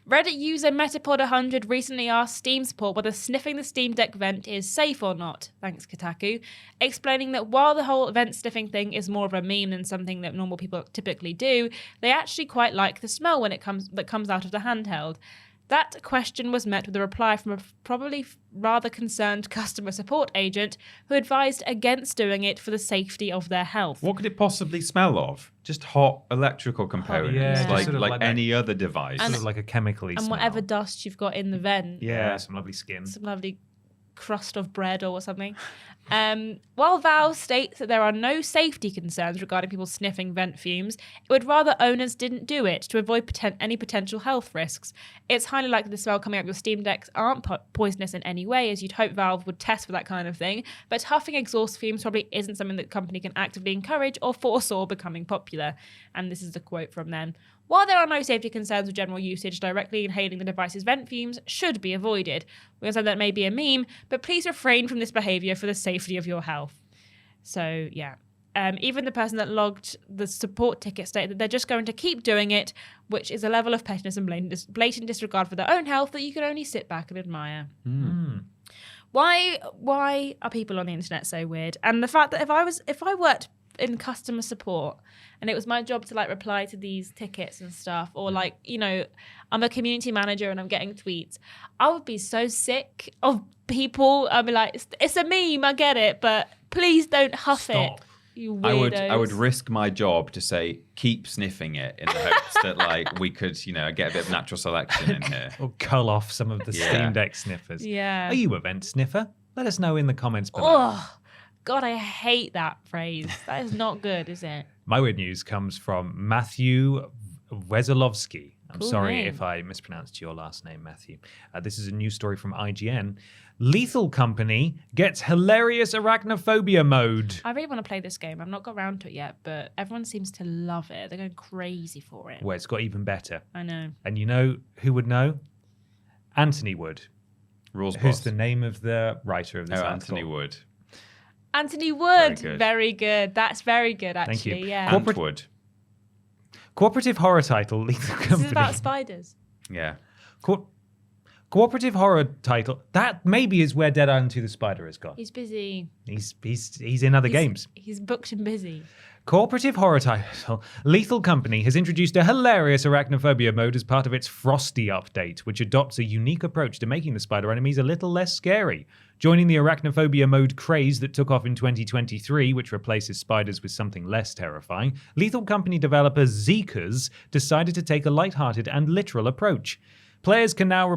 Speaker 3: Reddit user Metapod100 recently asked Steam support whether sniffing the Steam Deck vent is safe or not, thanks Kotaku, explaining that while the whole vent sniffing thing is more of a meme than something that normal people typically do, they actually quite like the smell when it comes out of the handheld. That question was met with a reply from a probably rather concerned customer support agent who advised against doing it for the safety of their health.
Speaker 2: What could it possibly smell of? Just hot electrical components,
Speaker 3: yeah.
Speaker 2: like
Speaker 1: Sort of like
Speaker 2: any other device.
Speaker 1: Sort of like a chemically
Speaker 3: And
Speaker 1: smell.
Speaker 3: whatever dust you've got in the vent.
Speaker 1: Yeah, some lovely skin.
Speaker 3: Some lovely crust of bread or something. While Valve states that there are no safety concerns regarding people sniffing vent fumes, it would rather owners didn't do it to avoid any potential health risks. It's highly likely the smell coming out of your Steam Decks aren't poisonous in any way, as you'd hope Valve would test for that kind of thing, but huffing exhaust fumes probably isn't something that the company can actively encourage or foresaw becoming popular. And this is a quote from them. While there are no safety concerns with general usage, directly inhaling the device's vent fumes should be avoided. We understand that may be a meme, but please refrain from this behaviour for the safety of your health. So, yeah. Even the person that logged the support ticket stated that they're just going to keep doing it, which is a level of pettiness and blatant disregard for their own health that you can only sit back and admire. Why are people on the internet so weird? And the fact that if I worked in customer support and it was my job to like reply to these tickets and stuff, or like, I'm a community manager and I'm getting tweets, I would be so sick of people. I'd be like, it's a meme, I get it, but please don't huff it, you weirdos.
Speaker 2: I would risk my job to say keep sniffing it in the hopes that like we could get a bit of natural selection in here.
Speaker 1: Or cull off some of the Steam Deck sniffers.
Speaker 3: Yeah.
Speaker 1: Are you a vent sniffer? Let us know in the comments below.
Speaker 3: Oh God, I hate that phrase. That is not good, is it?
Speaker 1: My weird news comes from Matthew Wesolowski. I'm
Speaker 3: Cool
Speaker 1: sorry
Speaker 3: name.
Speaker 1: if I mispronounced your last name, Matthew. This is a news story from IGN. Lethal Company gets hilarious arachnophobia mode.
Speaker 3: I really want to play this game. I've not got around to it yet, but everyone seems to love it. They're going crazy for it.
Speaker 1: Where it's got even better.
Speaker 3: I know.
Speaker 1: And you know who would know? Anthony Wood.
Speaker 2: Rules
Speaker 1: Who's
Speaker 2: boss.
Speaker 1: the name of the writer of this article.
Speaker 2: Anthony Wood.
Speaker 3: Anthony Wood.
Speaker 2: Very good.
Speaker 3: Very good. That's very good,
Speaker 1: Thank you.
Speaker 3: actually. Yeah.
Speaker 2: Antwood.
Speaker 1: Cooperative horror title Lethal Company.
Speaker 3: This is about spiders.
Speaker 2: Yeah.
Speaker 1: Cooperative horror title. That maybe is where Dead Island 2 the Spider has gone.
Speaker 3: He's busy.
Speaker 1: He's in other games.
Speaker 3: He's booked and busy.
Speaker 1: Cooperative horror title Lethal Company has introduced a hilarious arachnophobia mode as part of its Frosty update, which adopts a unique approach to making the spider enemies a little less scary. Joining the arachnophobia mode craze that took off in 2023, which replaces spiders with something less terrifying, Lethal Company developer Zeekers decided to take a lighthearted and literal approach. Players can now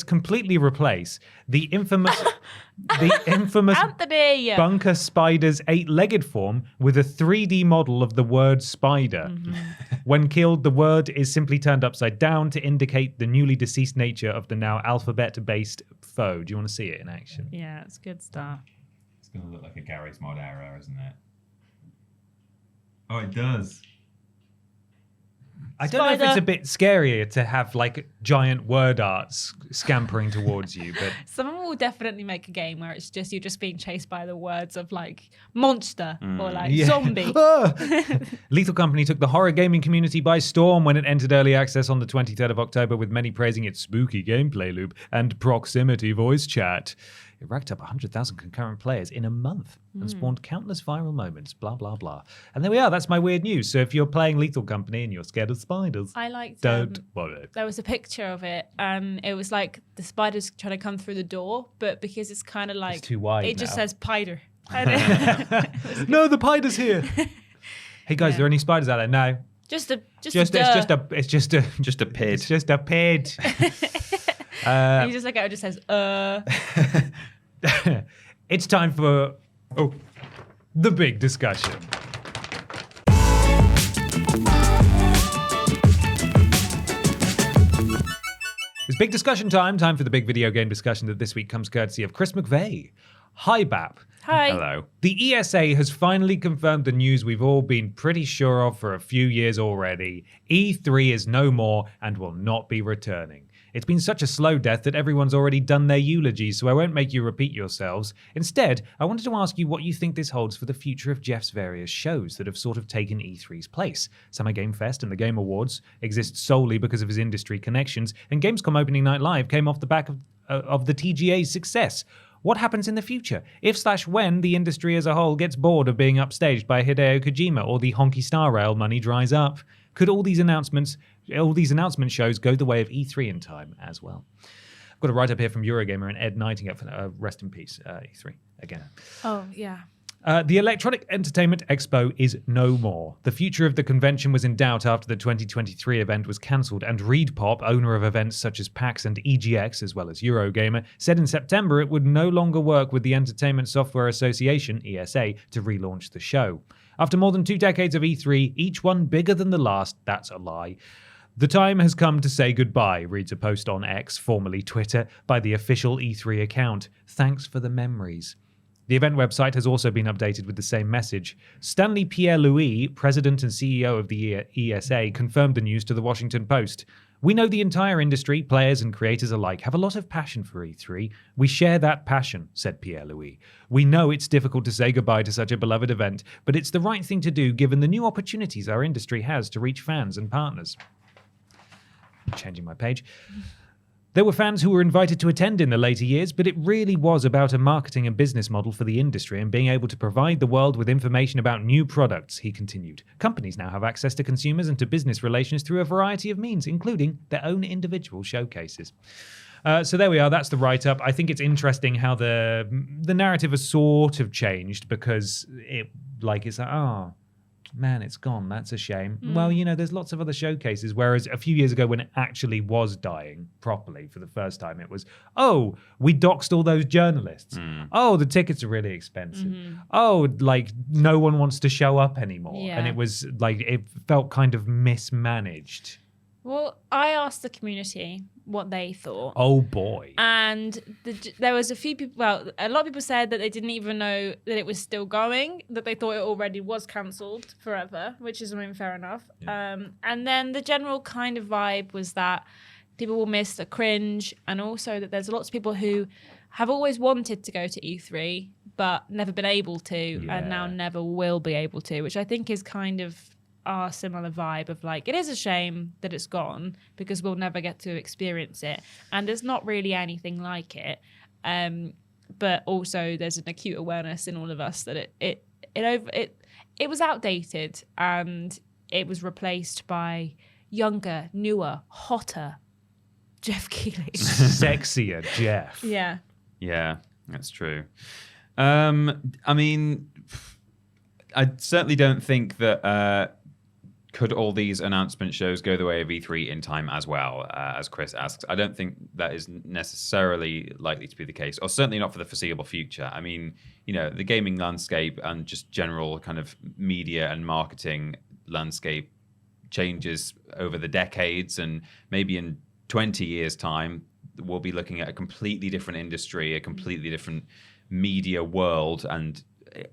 Speaker 1: completely replace the infamous
Speaker 3: Anthony!
Speaker 1: bunker spider's 8-legged form with a 3D model of the word spider.
Speaker 3: Mm-hmm.
Speaker 1: When killed, the word is simply turned upside down to indicate the newly deceased nature of the now alphabet-based foe. Do you want to see it in action?
Speaker 3: Yeah, it's good stuff.
Speaker 2: It's going to look like a Gary's Mod error, isn't it? Oh, it does.
Speaker 1: I don't know if it's a bit scarier to have like giant word arts scampering towards you, but
Speaker 3: someone will definitely make a game where it's just you're just being chased by the words of like monster or like zombie.
Speaker 1: Lethal Company took the horror gaming community by storm when it entered early access on the 23rd of October, with many praising its spooky gameplay loop and proximity voice chat. It racked up 100,000 concurrent players in a month and spawned countless viral moments, blah, blah, blah. And there we are. That's my weird news. So if you're playing Lethal Company and you're scared of spiders,
Speaker 3: I liked
Speaker 1: don't bother.
Speaker 3: There was a picture of it and it was like the spider's trying to come through the door, but because it's kind of like...
Speaker 1: It's too wide
Speaker 3: It just
Speaker 1: now.
Speaker 3: says pider.
Speaker 1: No, the pider's here. Hey guys, are there any spiders out there? No.
Speaker 3: It's just a
Speaker 2: pid.
Speaker 1: It's just a pid.
Speaker 3: You just look at it, it just says,
Speaker 1: It's time for the big discussion. It's big discussion time for the big video game discussion that this week comes courtesy of Chris McVeigh. Hi, Bap.
Speaker 3: Hi.
Speaker 2: Hello.
Speaker 1: The ESA has finally confirmed the news we've all been pretty sure of for a few years already. E3 is no more and will not be returning. It's been such a slow death that everyone's already done their eulogies, so I won't make you repeat yourselves. Instead, I wanted to ask you what you think this holds for the future of Jeff's various shows that have sort of taken E3's place. Summer Game Fest and the Game Awards exist solely because of his industry connections, and Gamescom Opening Night Live came off the back of the TGA's success. What happens in the future? If/when the industry as a whole gets bored of being upstaged by Hideo Kojima or the honky star rail money dries up? Could all these announcement shows go the way of E3 in time as well? I've got a write-up here from Eurogamer and Ed Nightingale. Rest in peace, E3, again.
Speaker 3: Oh, yeah.
Speaker 1: The Electronic Entertainment Expo is no more. The future of the convention was in doubt after the 2023 event was cancelled, and ReedPop, owner of events such as PAX and EGX, as well as Eurogamer, said in September it would no longer work with the Entertainment Software Association, ESA, to relaunch the show. After more than 2 decades of E3, each one bigger than the last, that's a lie. The time has come to say goodbye, reads a post on X, formerly Twitter, by the official E3 account. Thanks for the memories. The event website has also been updated with the same message. Stanley Pierre-Louis, president and CEO of the ESA, confirmed the news to the Washington Post. We know the entire industry, players and creators alike, have a lot of passion for E3. We share that passion, said Pierre-Louis. We know it's difficult to say goodbye to such a beloved event, but it's the right thing to do given the new opportunities our industry has to reach fans and partners. Changing my page. There were fans who were invited to attend in the later years, but it really was about a marketing and business model for the industry and being able to provide the world with information about new products, he continued. Companies now have access to consumers and to business relations through a variety of means, including their own individual showcases. So there we are. That's the write-up. I think it's interesting how the narrative has sort of changed because it's like, oh, man, it's gone. That's a shame. Well, there's lots of other showcases, whereas a few years ago when it actually was dying properly for the first time, it was, oh, we doxed all those journalists. Oh, the tickets are really expensive. Oh, like no one wants to show up anymore.
Speaker 3: Yeah.
Speaker 1: And it was like, it felt kind of mismanaged.
Speaker 3: Well, I asked the community what they thought.
Speaker 1: Oh, boy.
Speaker 3: And there was a few people, well, a lot of people said that they didn't even know that it was still going, that they thought it already was cancelled forever, which is, fair enough. Yeah. And then the general kind of vibe was that people will miss the cringe, and also that there's lots of people who have always wanted to go to E3, but never been able to, and now never will be able to, which I think is kind of our similar vibe of like, it is a shame that it's gone because we'll never get to experience it, and there's not really anything like it. But also there's an acute awareness in all of us that it was outdated, and it was replaced by younger, newer, hotter Jeff Keighley.
Speaker 1: Sexier Jeff.
Speaker 3: Yeah.
Speaker 2: Yeah, that's true. I mean, I certainly don't think that could all these announcement shows go the way of E3 in time as well, as Chris asks. I don't think that is necessarily likely to be the case, or certainly not for the foreseeable future. I mean, you know, the gaming landscape and just general kind of media and marketing landscape changes over the decades, and maybe in 20 years' time, we'll be looking at a completely different industry, a completely different media world, and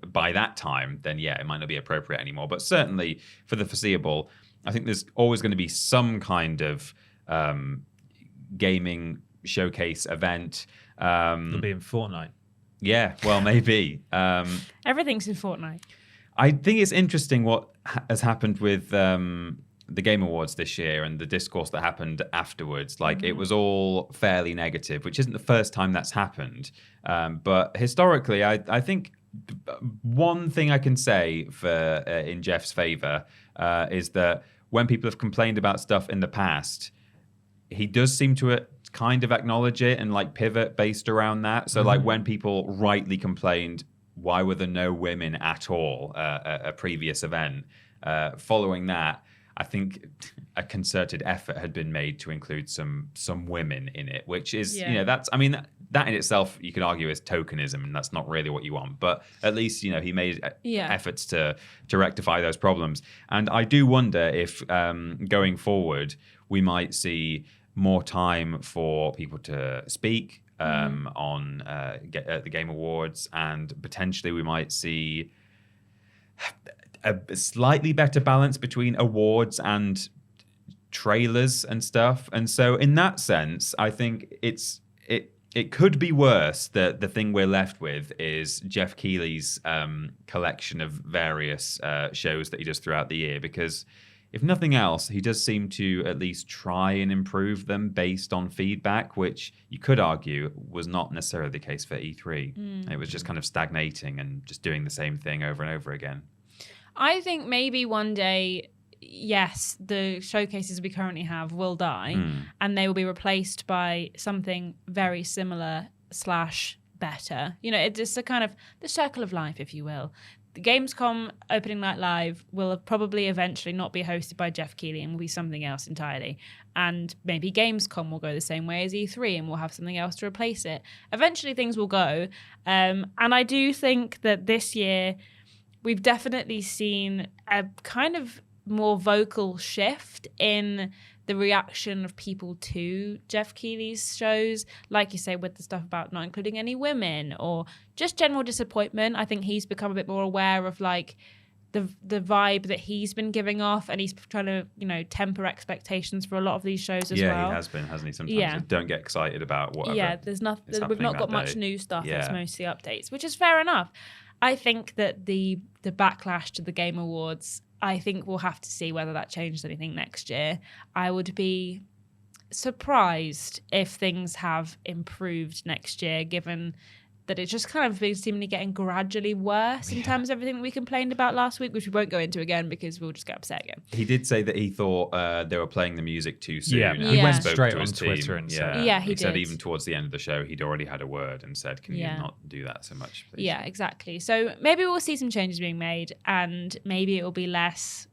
Speaker 2: by that time, then yeah, it might not be appropriate anymore. But certainly for the foreseeable, I think there's always going to be some kind of gaming showcase event.
Speaker 1: It'll be in Fortnite.
Speaker 2: Yeah, well, maybe.
Speaker 3: Everything's in Fortnite.
Speaker 2: I think it's interesting what has happened with the Game Awards this year and the discourse that happened afterwards. Like, it was all fairly negative, which isn't the first time that's happened. But historically, I think one thing I can say for in Jeff's favor is that when people have complained about stuff in the past, he does seem to kind of acknowledge it and like pivot based around that. So like when people rightly complained, why were there no women at all at a previous event? Following that, I think a concerted effort had been made to include some women in it, which is, you know, that's, I mean, that in itself you could argue is tokenism, and that's not really what you want. But at least, you know, he made efforts to rectify those problems. And I do wonder if going forward, we might see more time for people to speak on the Game Awards, and potentially we might see a slightly better balance between awards and trailers and stuff. And so in that sense, I think it could be worse that the thing we're left with is Jeff Keighley's collection of various shows that he does throughout the year, because if nothing else, he does seem to at least try and improve them based on feedback, which you could argue was not necessarily the case for E3. It was just kind of stagnating and just doing the same thing over and over again.
Speaker 3: I think maybe one day, yes, the showcases we currently have will die, and they will be replaced by something very similar / better. You know, it's just a kind of the circle of life, if you will. The Gamescom opening night live will probably eventually not be hosted by Jeff Keighley and will be something else entirely. And maybe Gamescom will go the same way as E3 and we'll have something else to replace it. Eventually things will go. And I do think that this year we've definitely seen a kind of more vocal shift in the reaction of people to Jeff Keighley's shows, like you say, with the stuff about not including any women or just general disappointment. I think he's become a bit more aware of like the vibe that he's been giving off, and he's trying to, you know, temper expectations for a lot of these shows as well.
Speaker 2: Yeah, he has been, hasn't he? Sometimes don't get excited about whatever.
Speaker 3: Yeah, there's nothing. We've not got much new stuff. It's mostly updates, which is fair enough. I think that the backlash to the Game Awards, I think we'll have to see whether that changes anything next year. I would be surprised if things have improved next year, given that it's just kind of been seemingly getting gradually worse in terms of everything that we complained about last week, which we won't go into again because we'll just get upset again.
Speaker 2: He did say that he thought they were playing the music too soon.
Speaker 1: Yeah, he went straight on Twitter and said,
Speaker 3: he
Speaker 2: said even towards the end of the show, he'd already had a word and said, can you not do that so much, please?
Speaker 3: Yeah, exactly. So maybe we'll see some changes being made, and maybe it will be less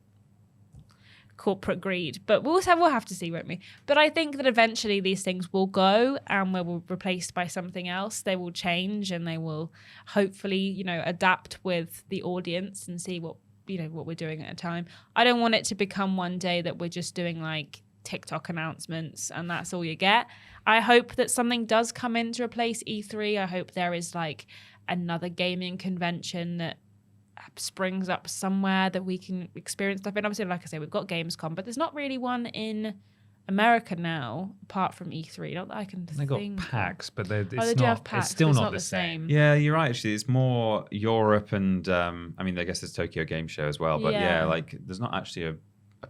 Speaker 3: corporate greed, but we'll have to see, won't we? But I think that eventually these things will go and will be replaced by something else. They will change, and they will hopefully, you know, adapt with the audience and see what we're doing at a time. I don't want it to become one day that we're just doing like TikTok announcements and that's all you get. I hope that something does come in to replace E3. I hope there is like another gaming convention that springs up somewhere that we can experience stuff in. Obviously, like I say, we've got Gamescom, but there's not really one in America now, apart from E3, not that I can
Speaker 1: They
Speaker 3: think.
Speaker 1: got PAX, but
Speaker 3: They do have PAX,
Speaker 1: it's still
Speaker 3: but
Speaker 1: not the same.
Speaker 2: Yeah, you're right. Actually, it's more Europe and I mean, I guess there's Tokyo Game Show as well. But yeah, like there's not actually a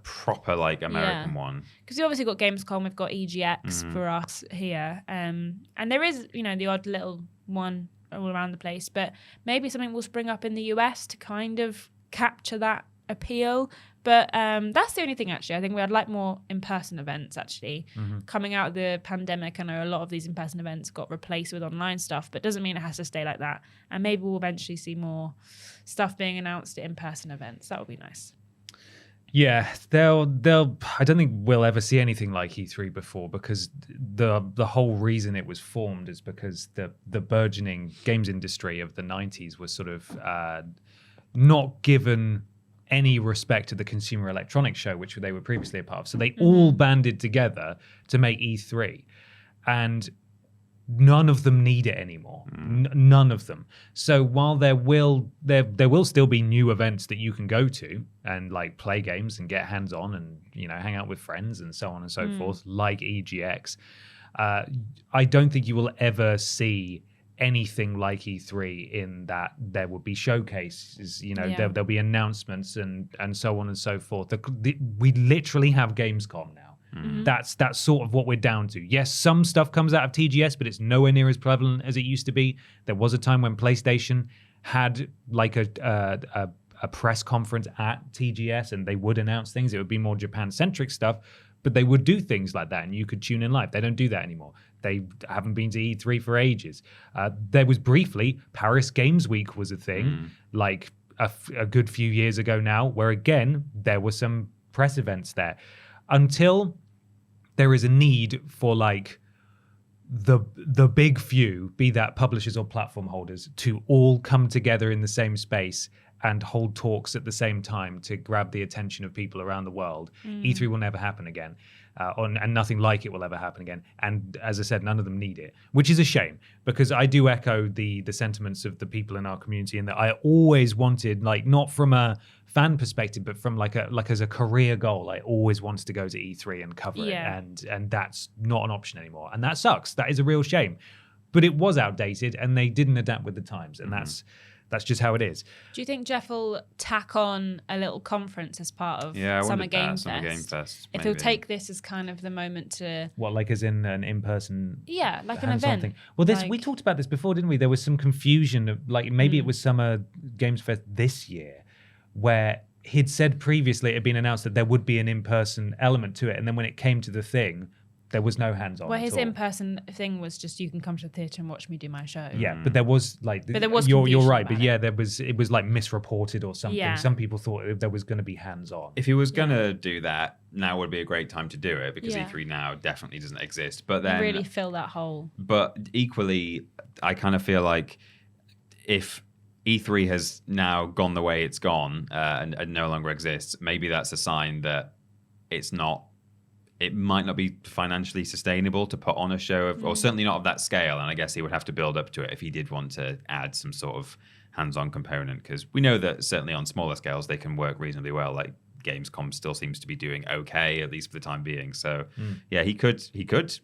Speaker 2: proper like American one.
Speaker 3: Because we obviously got Gamescom, we've got EGX for us here, and there is the odd little one all around the place. But maybe something will spring up in the US to kind of capture that appeal. But that's the only thing, actually. I think we had like more in-person events, actually. Coming out of the pandemic, I know a lot of these in-person events got replaced with online stuff, but doesn't mean it has to stay like that. And maybe we'll eventually see more stuff being announced at in-person events. That would be nice.
Speaker 1: Yeah, they'll. I don't think we'll ever see anything like E3 before, because the whole reason it was formed is because the burgeoning games industry of the 90s was sort of not given any respect to the Consumer Electronics Show, which they were previously a part of. So they all banded together to make E3, and none of them need it anymore. None of them. So while there will still be new events that you can go to and like play games and get hands on and hang out with friends and so on and so forth, like EGX, I don't think you will ever see anything like E3 in that there would be showcases, there'll be announcements and so on and so forth. We literally have Gamescom now. That's sort of what we're down to. Yes, some stuff comes out of TGS, but it's nowhere near as prevalent as it used to be. There was a time when PlayStation had like a press conference at TGS and they would announce things. It would be more Japan-centric stuff, but they would do things like that and you could tune in live. They don't do that anymore. They haven't been to E3 for ages. There was briefly, Paris Games Week was a thing, like a good few years ago now, where again, there were some press events there. Until there is a need for like the big few, be that publishers or platform holders, to all come together in the same space and hold talks at the same time to grab the attention of people around the world. E3 will never happen again. And nothing like it will ever happen again. And as I said, none of them need it, which is a shame, because I do echo the sentiments of the people in our community, in that I always wanted, like, not from a fan perspective, but from like as a career goal, I always wanted to go to E3 and cover it, and that's not an option anymore, and that sucks. That is a real shame, but it was outdated, and they didn't adapt with the times, and that's just how it is.
Speaker 3: Do you think Jeff will tack on a little conference as part of Summer Game Fest? If he'll take this as kind of the moment to...
Speaker 1: What, like as in an in-person...
Speaker 3: Yeah, like an event.
Speaker 1: Thing. Well, we talked about this before, didn't we? There was some confusion of, like, maybe it was Summer Games Fest this year, where he'd said previously it had been announced that there would be an in-person element to it, and then when it came to the thing, there was no hands-on.
Speaker 3: Well, his in-person thing was just, you can come to the theatre and watch me do my show.
Speaker 1: Yeah, but there was like,
Speaker 3: but there was
Speaker 1: you're right, but yeah, it was like misreported or something.
Speaker 3: Yeah.
Speaker 1: Some people thought there was going to be hands-on.
Speaker 2: If he was going to do that, now would be a great time to do it, because E3 now definitely doesn't exist. But then
Speaker 3: really fill that hole.
Speaker 2: But equally, I kind of feel like if E3 has now gone the way it's gone and no longer exists, maybe that's a sign that it might not be financially sustainable to put on a show of, or certainly not of that scale. And I guess he would have to build up to it if he did want to add some sort of hands-on component, because we know that certainly on smaller scales they can work reasonably well. Like Gamescom still seems to be doing okay, at least for the time being. So yeah, he could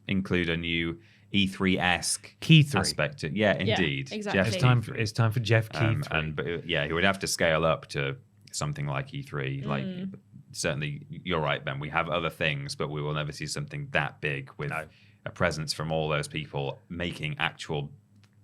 Speaker 2: include a new E3-esque aspect. Yeah, indeed.
Speaker 3: Yeah, exactly.
Speaker 1: It's time for Jeff Key.
Speaker 2: But yeah, he would have to scale up to something like E3. Like, certainly, you're right, Ben. We have other things, but we will never see something that big with a presence from all those people making actual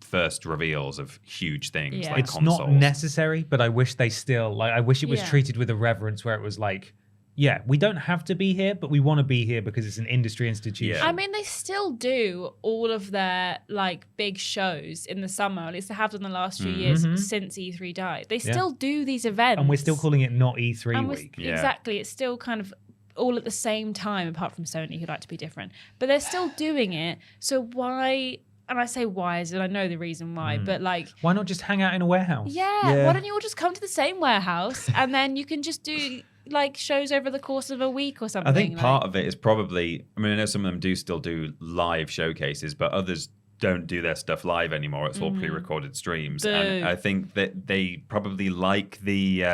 Speaker 2: first reveals of huge things like consoles.
Speaker 1: Not necessary, but I wish they still, like, I wish it was treated with a reverence where it was like, yeah, we don't have to be here, but we want to be here because it's an industry institution.
Speaker 3: I mean, they still do all of their like big shows in the summer. At least they have done the last few years since E3 died. They still do these events,
Speaker 1: and we're still calling it not E3 week.
Speaker 3: Exactly, it's still kind of all at the same time, apart from Sony, who like to be different. But they're still doing it. So why? And I say why, and I know the reason why, but like,
Speaker 1: why not just hang out in a warehouse?
Speaker 3: Yeah, why don't you all just come to the same warehouse and then you can just do like shows over the course of a week or something?
Speaker 2: I think part of it is probably, I mean, I know some of them do still do live showcases, but others don't do their stuff live anymore. It's all pre-recorded streams. And I think that they probably like the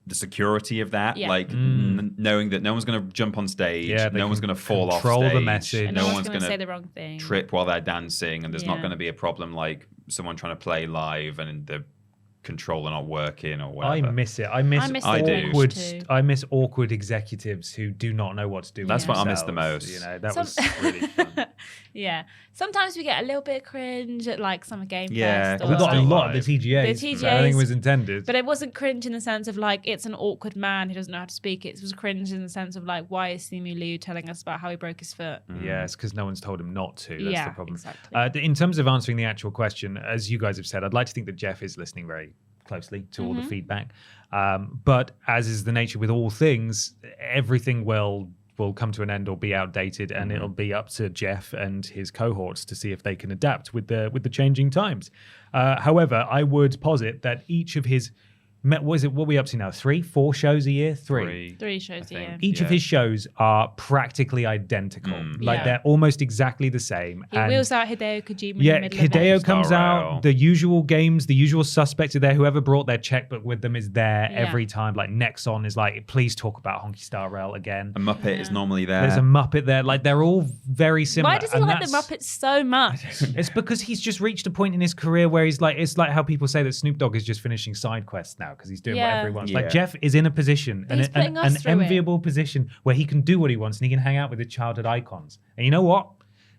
Speaker 2: the security of that, like knowing that no one's going to jump on stage, no one's going to fall off stage,
Speaker 1: the message,
Speaker 3: no one's going to say the wrong thing,
Speaker 2: trip while they're dancing, and there's not going to be a problem like someone trying to play live and the controller not working or whatever.
Speaker 1: I miss it. I miss awkward executives who do not know what to do.
Speaker 2: That's what I miss the most.
Speaker 1: You know, that was really fun.
Speaker 3: Yeah. Sometimes we get a little bit of cringe at like Summer Game
Speaker 2: Fest.
Speaker 1: We got a lot at the TGAs.
Speaker 3: The TGAs.
Speaker 1: I think it was intended.
Speaker 3: But it wasn't cringe in the sense of like it's an awkward man who doesn't know how to speak. It was cringe in the sense of like, why is Simu Liu telling us about how he broke his foot?
Speaker 1: Yeah, it's because no one's told him not to. That's the problem.
Speaker 3: Exactly.
Speaker 1: In terms of answering the actual question, as you guys have said, I'd like to think that Jeff is listening very closely to all the feedback. But as is the nature with all things, everything will come to an end or be outdated, and it'll be up to Jeff and his cohorts to see if they can adapt with the changing times. However, I would posit that each of his what are we up to now? 4 shows a year? Three
Speaker 3: shows a year.
Speaker 1: Each of his shows are practically identical. They're almost exactly the same.
Speaker 3: He wheels out Hideo Kojima in the middle
Speaker 1: Hideo
Speaker 3: of it.
Speaker 1: comes out. The usual games, the usual suspects are there. Whoever brought their checkbook with them is there every time. Like Nexon is like, please talk about Honky Star Rail again.
Speaker 2: A Muppet is normally there.
Speaker 1: There's a Muppet there. Like they're all very similar.
Speaker 3: Why does he like the Muppets so much?
Speaker 1: It's because he's just reached a point in his career where he's like, it's like how people say that Snoop Dogg is just finishing side quests now because he's doing what everyone wants. Like Jeff is in a position, an enviable position where he can do what he wants and he can hang out with the childhood icons. And you know what?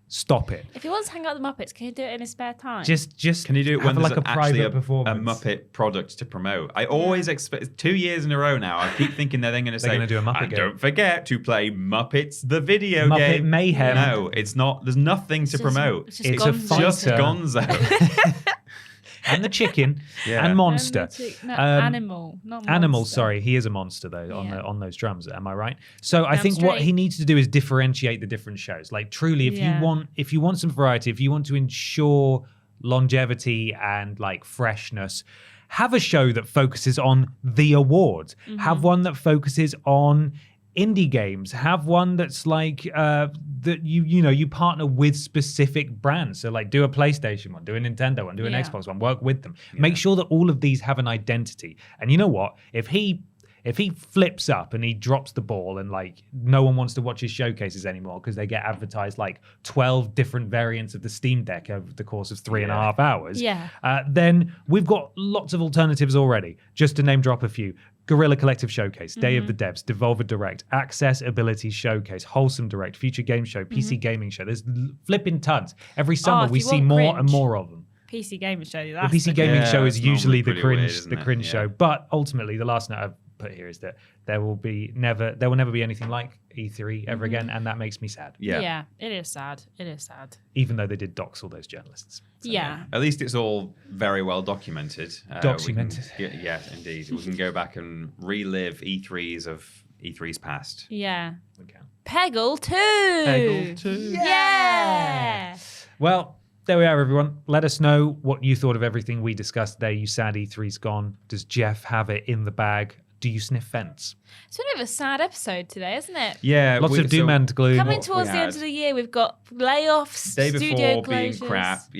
Speaker 1: Stop it.
Speaker 3: If he wants to hang out with the Muppets, can he do it in his spare time?
Speaker 1: Just
Speaker 2: can you do it when
Speaker 1: there's
Speaker 2: there's
Speaker 1: like a private performance?
Speaker 2: A Muppet product to promote? I always expect 2 years in a row now. I keep thinking that they're going to say,
Speaker 1: do a Muppet game.
Speaker 2: Don't forget to play Muppets the video
Speaker 1: Muppet
Speaker 2: game.
Speaker 1: Mayhem.
Speaker 2: No, it's not. There's nothing to promote.
Speaker 3: It's
Speaker 1: a fighter.
Speaker 2: Just Gonzo.
Speaker 1: And the chicken and Monster.
Speaker 3: Animal, not Monster.
Speaker 1: Animal, sorry. He is a monster, though, on those drums. Am I right? So I think
Speaker 3: straight.
Speaker 1: what he needs to do is differentiate the different shows. Like, truly, if you want some variety, if you want to ensure longevity and, like, freshness, have a show that focuses on the awards. Have one that focuses on indie games. Have one that's like that you partner with specific brands. So like do a PlayStation one, do a Nintendo one, do an Xbox one, work with them. Make sure that all of these have an identity. And you know what? If he flips up and he drops the ball and like no one wants to watch his showcases anymore because they get advertised like 12 different variants of the Steam Deck over the course of 3.5 hours, then we've got lots of alternatives already. Just to name drop a few. Guerrilla Collective Showcase, Day of the Devs, Devolver Direct, Accessibility Showcase, Wholesome Direct, Future Game Show, PC Gaming Show. There's flipping tons. Every summer we see more and more of them.
Speaker 3: PC Gaming Show.
Speaker 1: The PC Gaming Show is usually the cringe
Speaker 2: weird,
Speaker 1: show. But ultimately, the last note I've put here is that there will never be anything like E3 ever again, and that makes me sad.
Speaker 3: Yeah, it is sad. It is sad.
Speaker 1: Even though they did dox all those journalists.
Speaker 3: So, yeah.
Speaker 2: At least it's all very well documented.
Speaker 1: Documented.
Speaker 2: Yes, indeed. We can go back and relive E3's past.
Speaker 3: Yeah.
Speaker 1: We can.
Speaker 3: Peggle 2.
Speaker 1: Peggle 2.
Speaker 3: Yeah.
Speaker 1: Well, there we are, everyone. Let us know what you thought of everything we discussed today. You sad E3's gone. Does Jeff have it in the bag? Do you sniff fence?
Speaker 3: It's been a bit of a sad episode today, isn't it?
Speaker 2: Yeah.
Speaker 1: Lots of doom and gloom.
Speaker 3: Coming towards the end of the year, we've got layoffs,
Speaker 2: day
Speaker 3: studio
Speaker 2: before
Speaker 3: closures.
Speaker 2: being crap,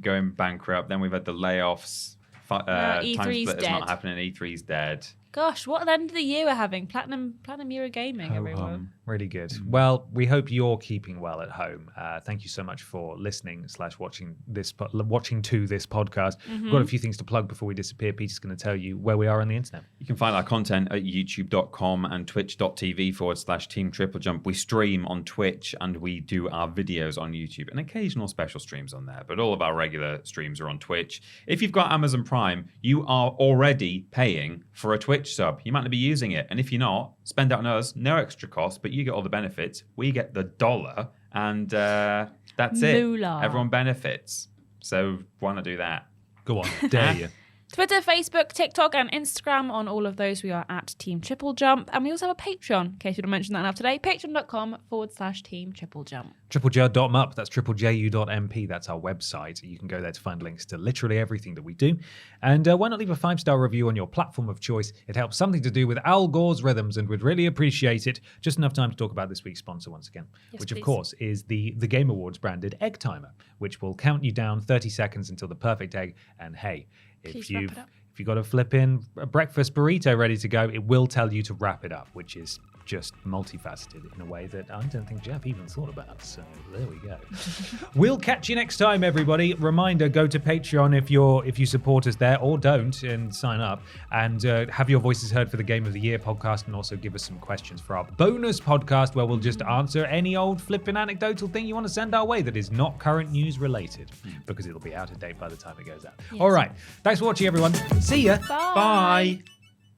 Speaker 2: going bankrupt. Then we've had the layoffs. Time
Speaker 3: E3's
Speaker 2: Split is
Speaker 3: dead.
Speaker 2: not happening. E3's dead.
Speaker 3: Gosh, what an end of the year we're having. Platinum Euro Gaming, everyone.
Speaker 1: Really good. Well, we hope you're keeping well at home. Thank you so much for listening / watching this podcast. We've got a few things to plug before we disappear. Peter's going to tell you where we are on the internet.
Speaker 2: You can find our content at youtube.com and twitch.tv/Team TripleJump. We stream on Twitch and we do our videos on YouTube and occasional special streams on there. But all of our regular streams are on Twitch. If you've got Amazon Prime, you are already paying for a Twitch sub. You might not be using it. And if you're not, spend it on us. No extra cost, but you get all the benefits. We get the dollar, and that's
Speaker 3: Moolah.
Speaker 2: it. Everyone benefits. So why not do that?
Speaker 1: Go on, dare you.
Speaker 3: Twitter, Facebook, TikTok, and Instagram. On all of those, we are at Team TripleJump. And we also have a Patreon, in case we don't mention that enough today. Patreon.com/Team TripleJump.
Speaker 1: TripleJ.mup, that's triplejut.mp, that's our website. You can go there to find links to literally everything that we do. And why not leave a 5-star review on your platform of choice? It helps something to do with Al Gore's rhythms, and we'd really appreciate it. Just enough time to talk about this week's sponsor once again, which
Speaker 3: please.
Speaker 1: of course is the Game Awards branded Egg Timer, which will count you down 30 seconds until the perfect egg. And hey, if if you've got a flipping breakfast burrito ready to go, it will tell you to wrap it up, which is just multifaceted in a way that I don't think Jeff even thought about. So there we go. We'll catch you next time, everybody. Reminder, go to Patreon if you support us there, or don't, and sign up and have your voices heard for the Game of the Year podcast, and also give us some questions for our bonus podcast where we'll just answer any old flipping anecdotal thing you want to send our way that is not current news related, because it'll be out of date by the time it goes out. Yes. All right. Thanks for watching, everyone. See ya.
Speaker 3: Bye.
Speaker 2: Bye.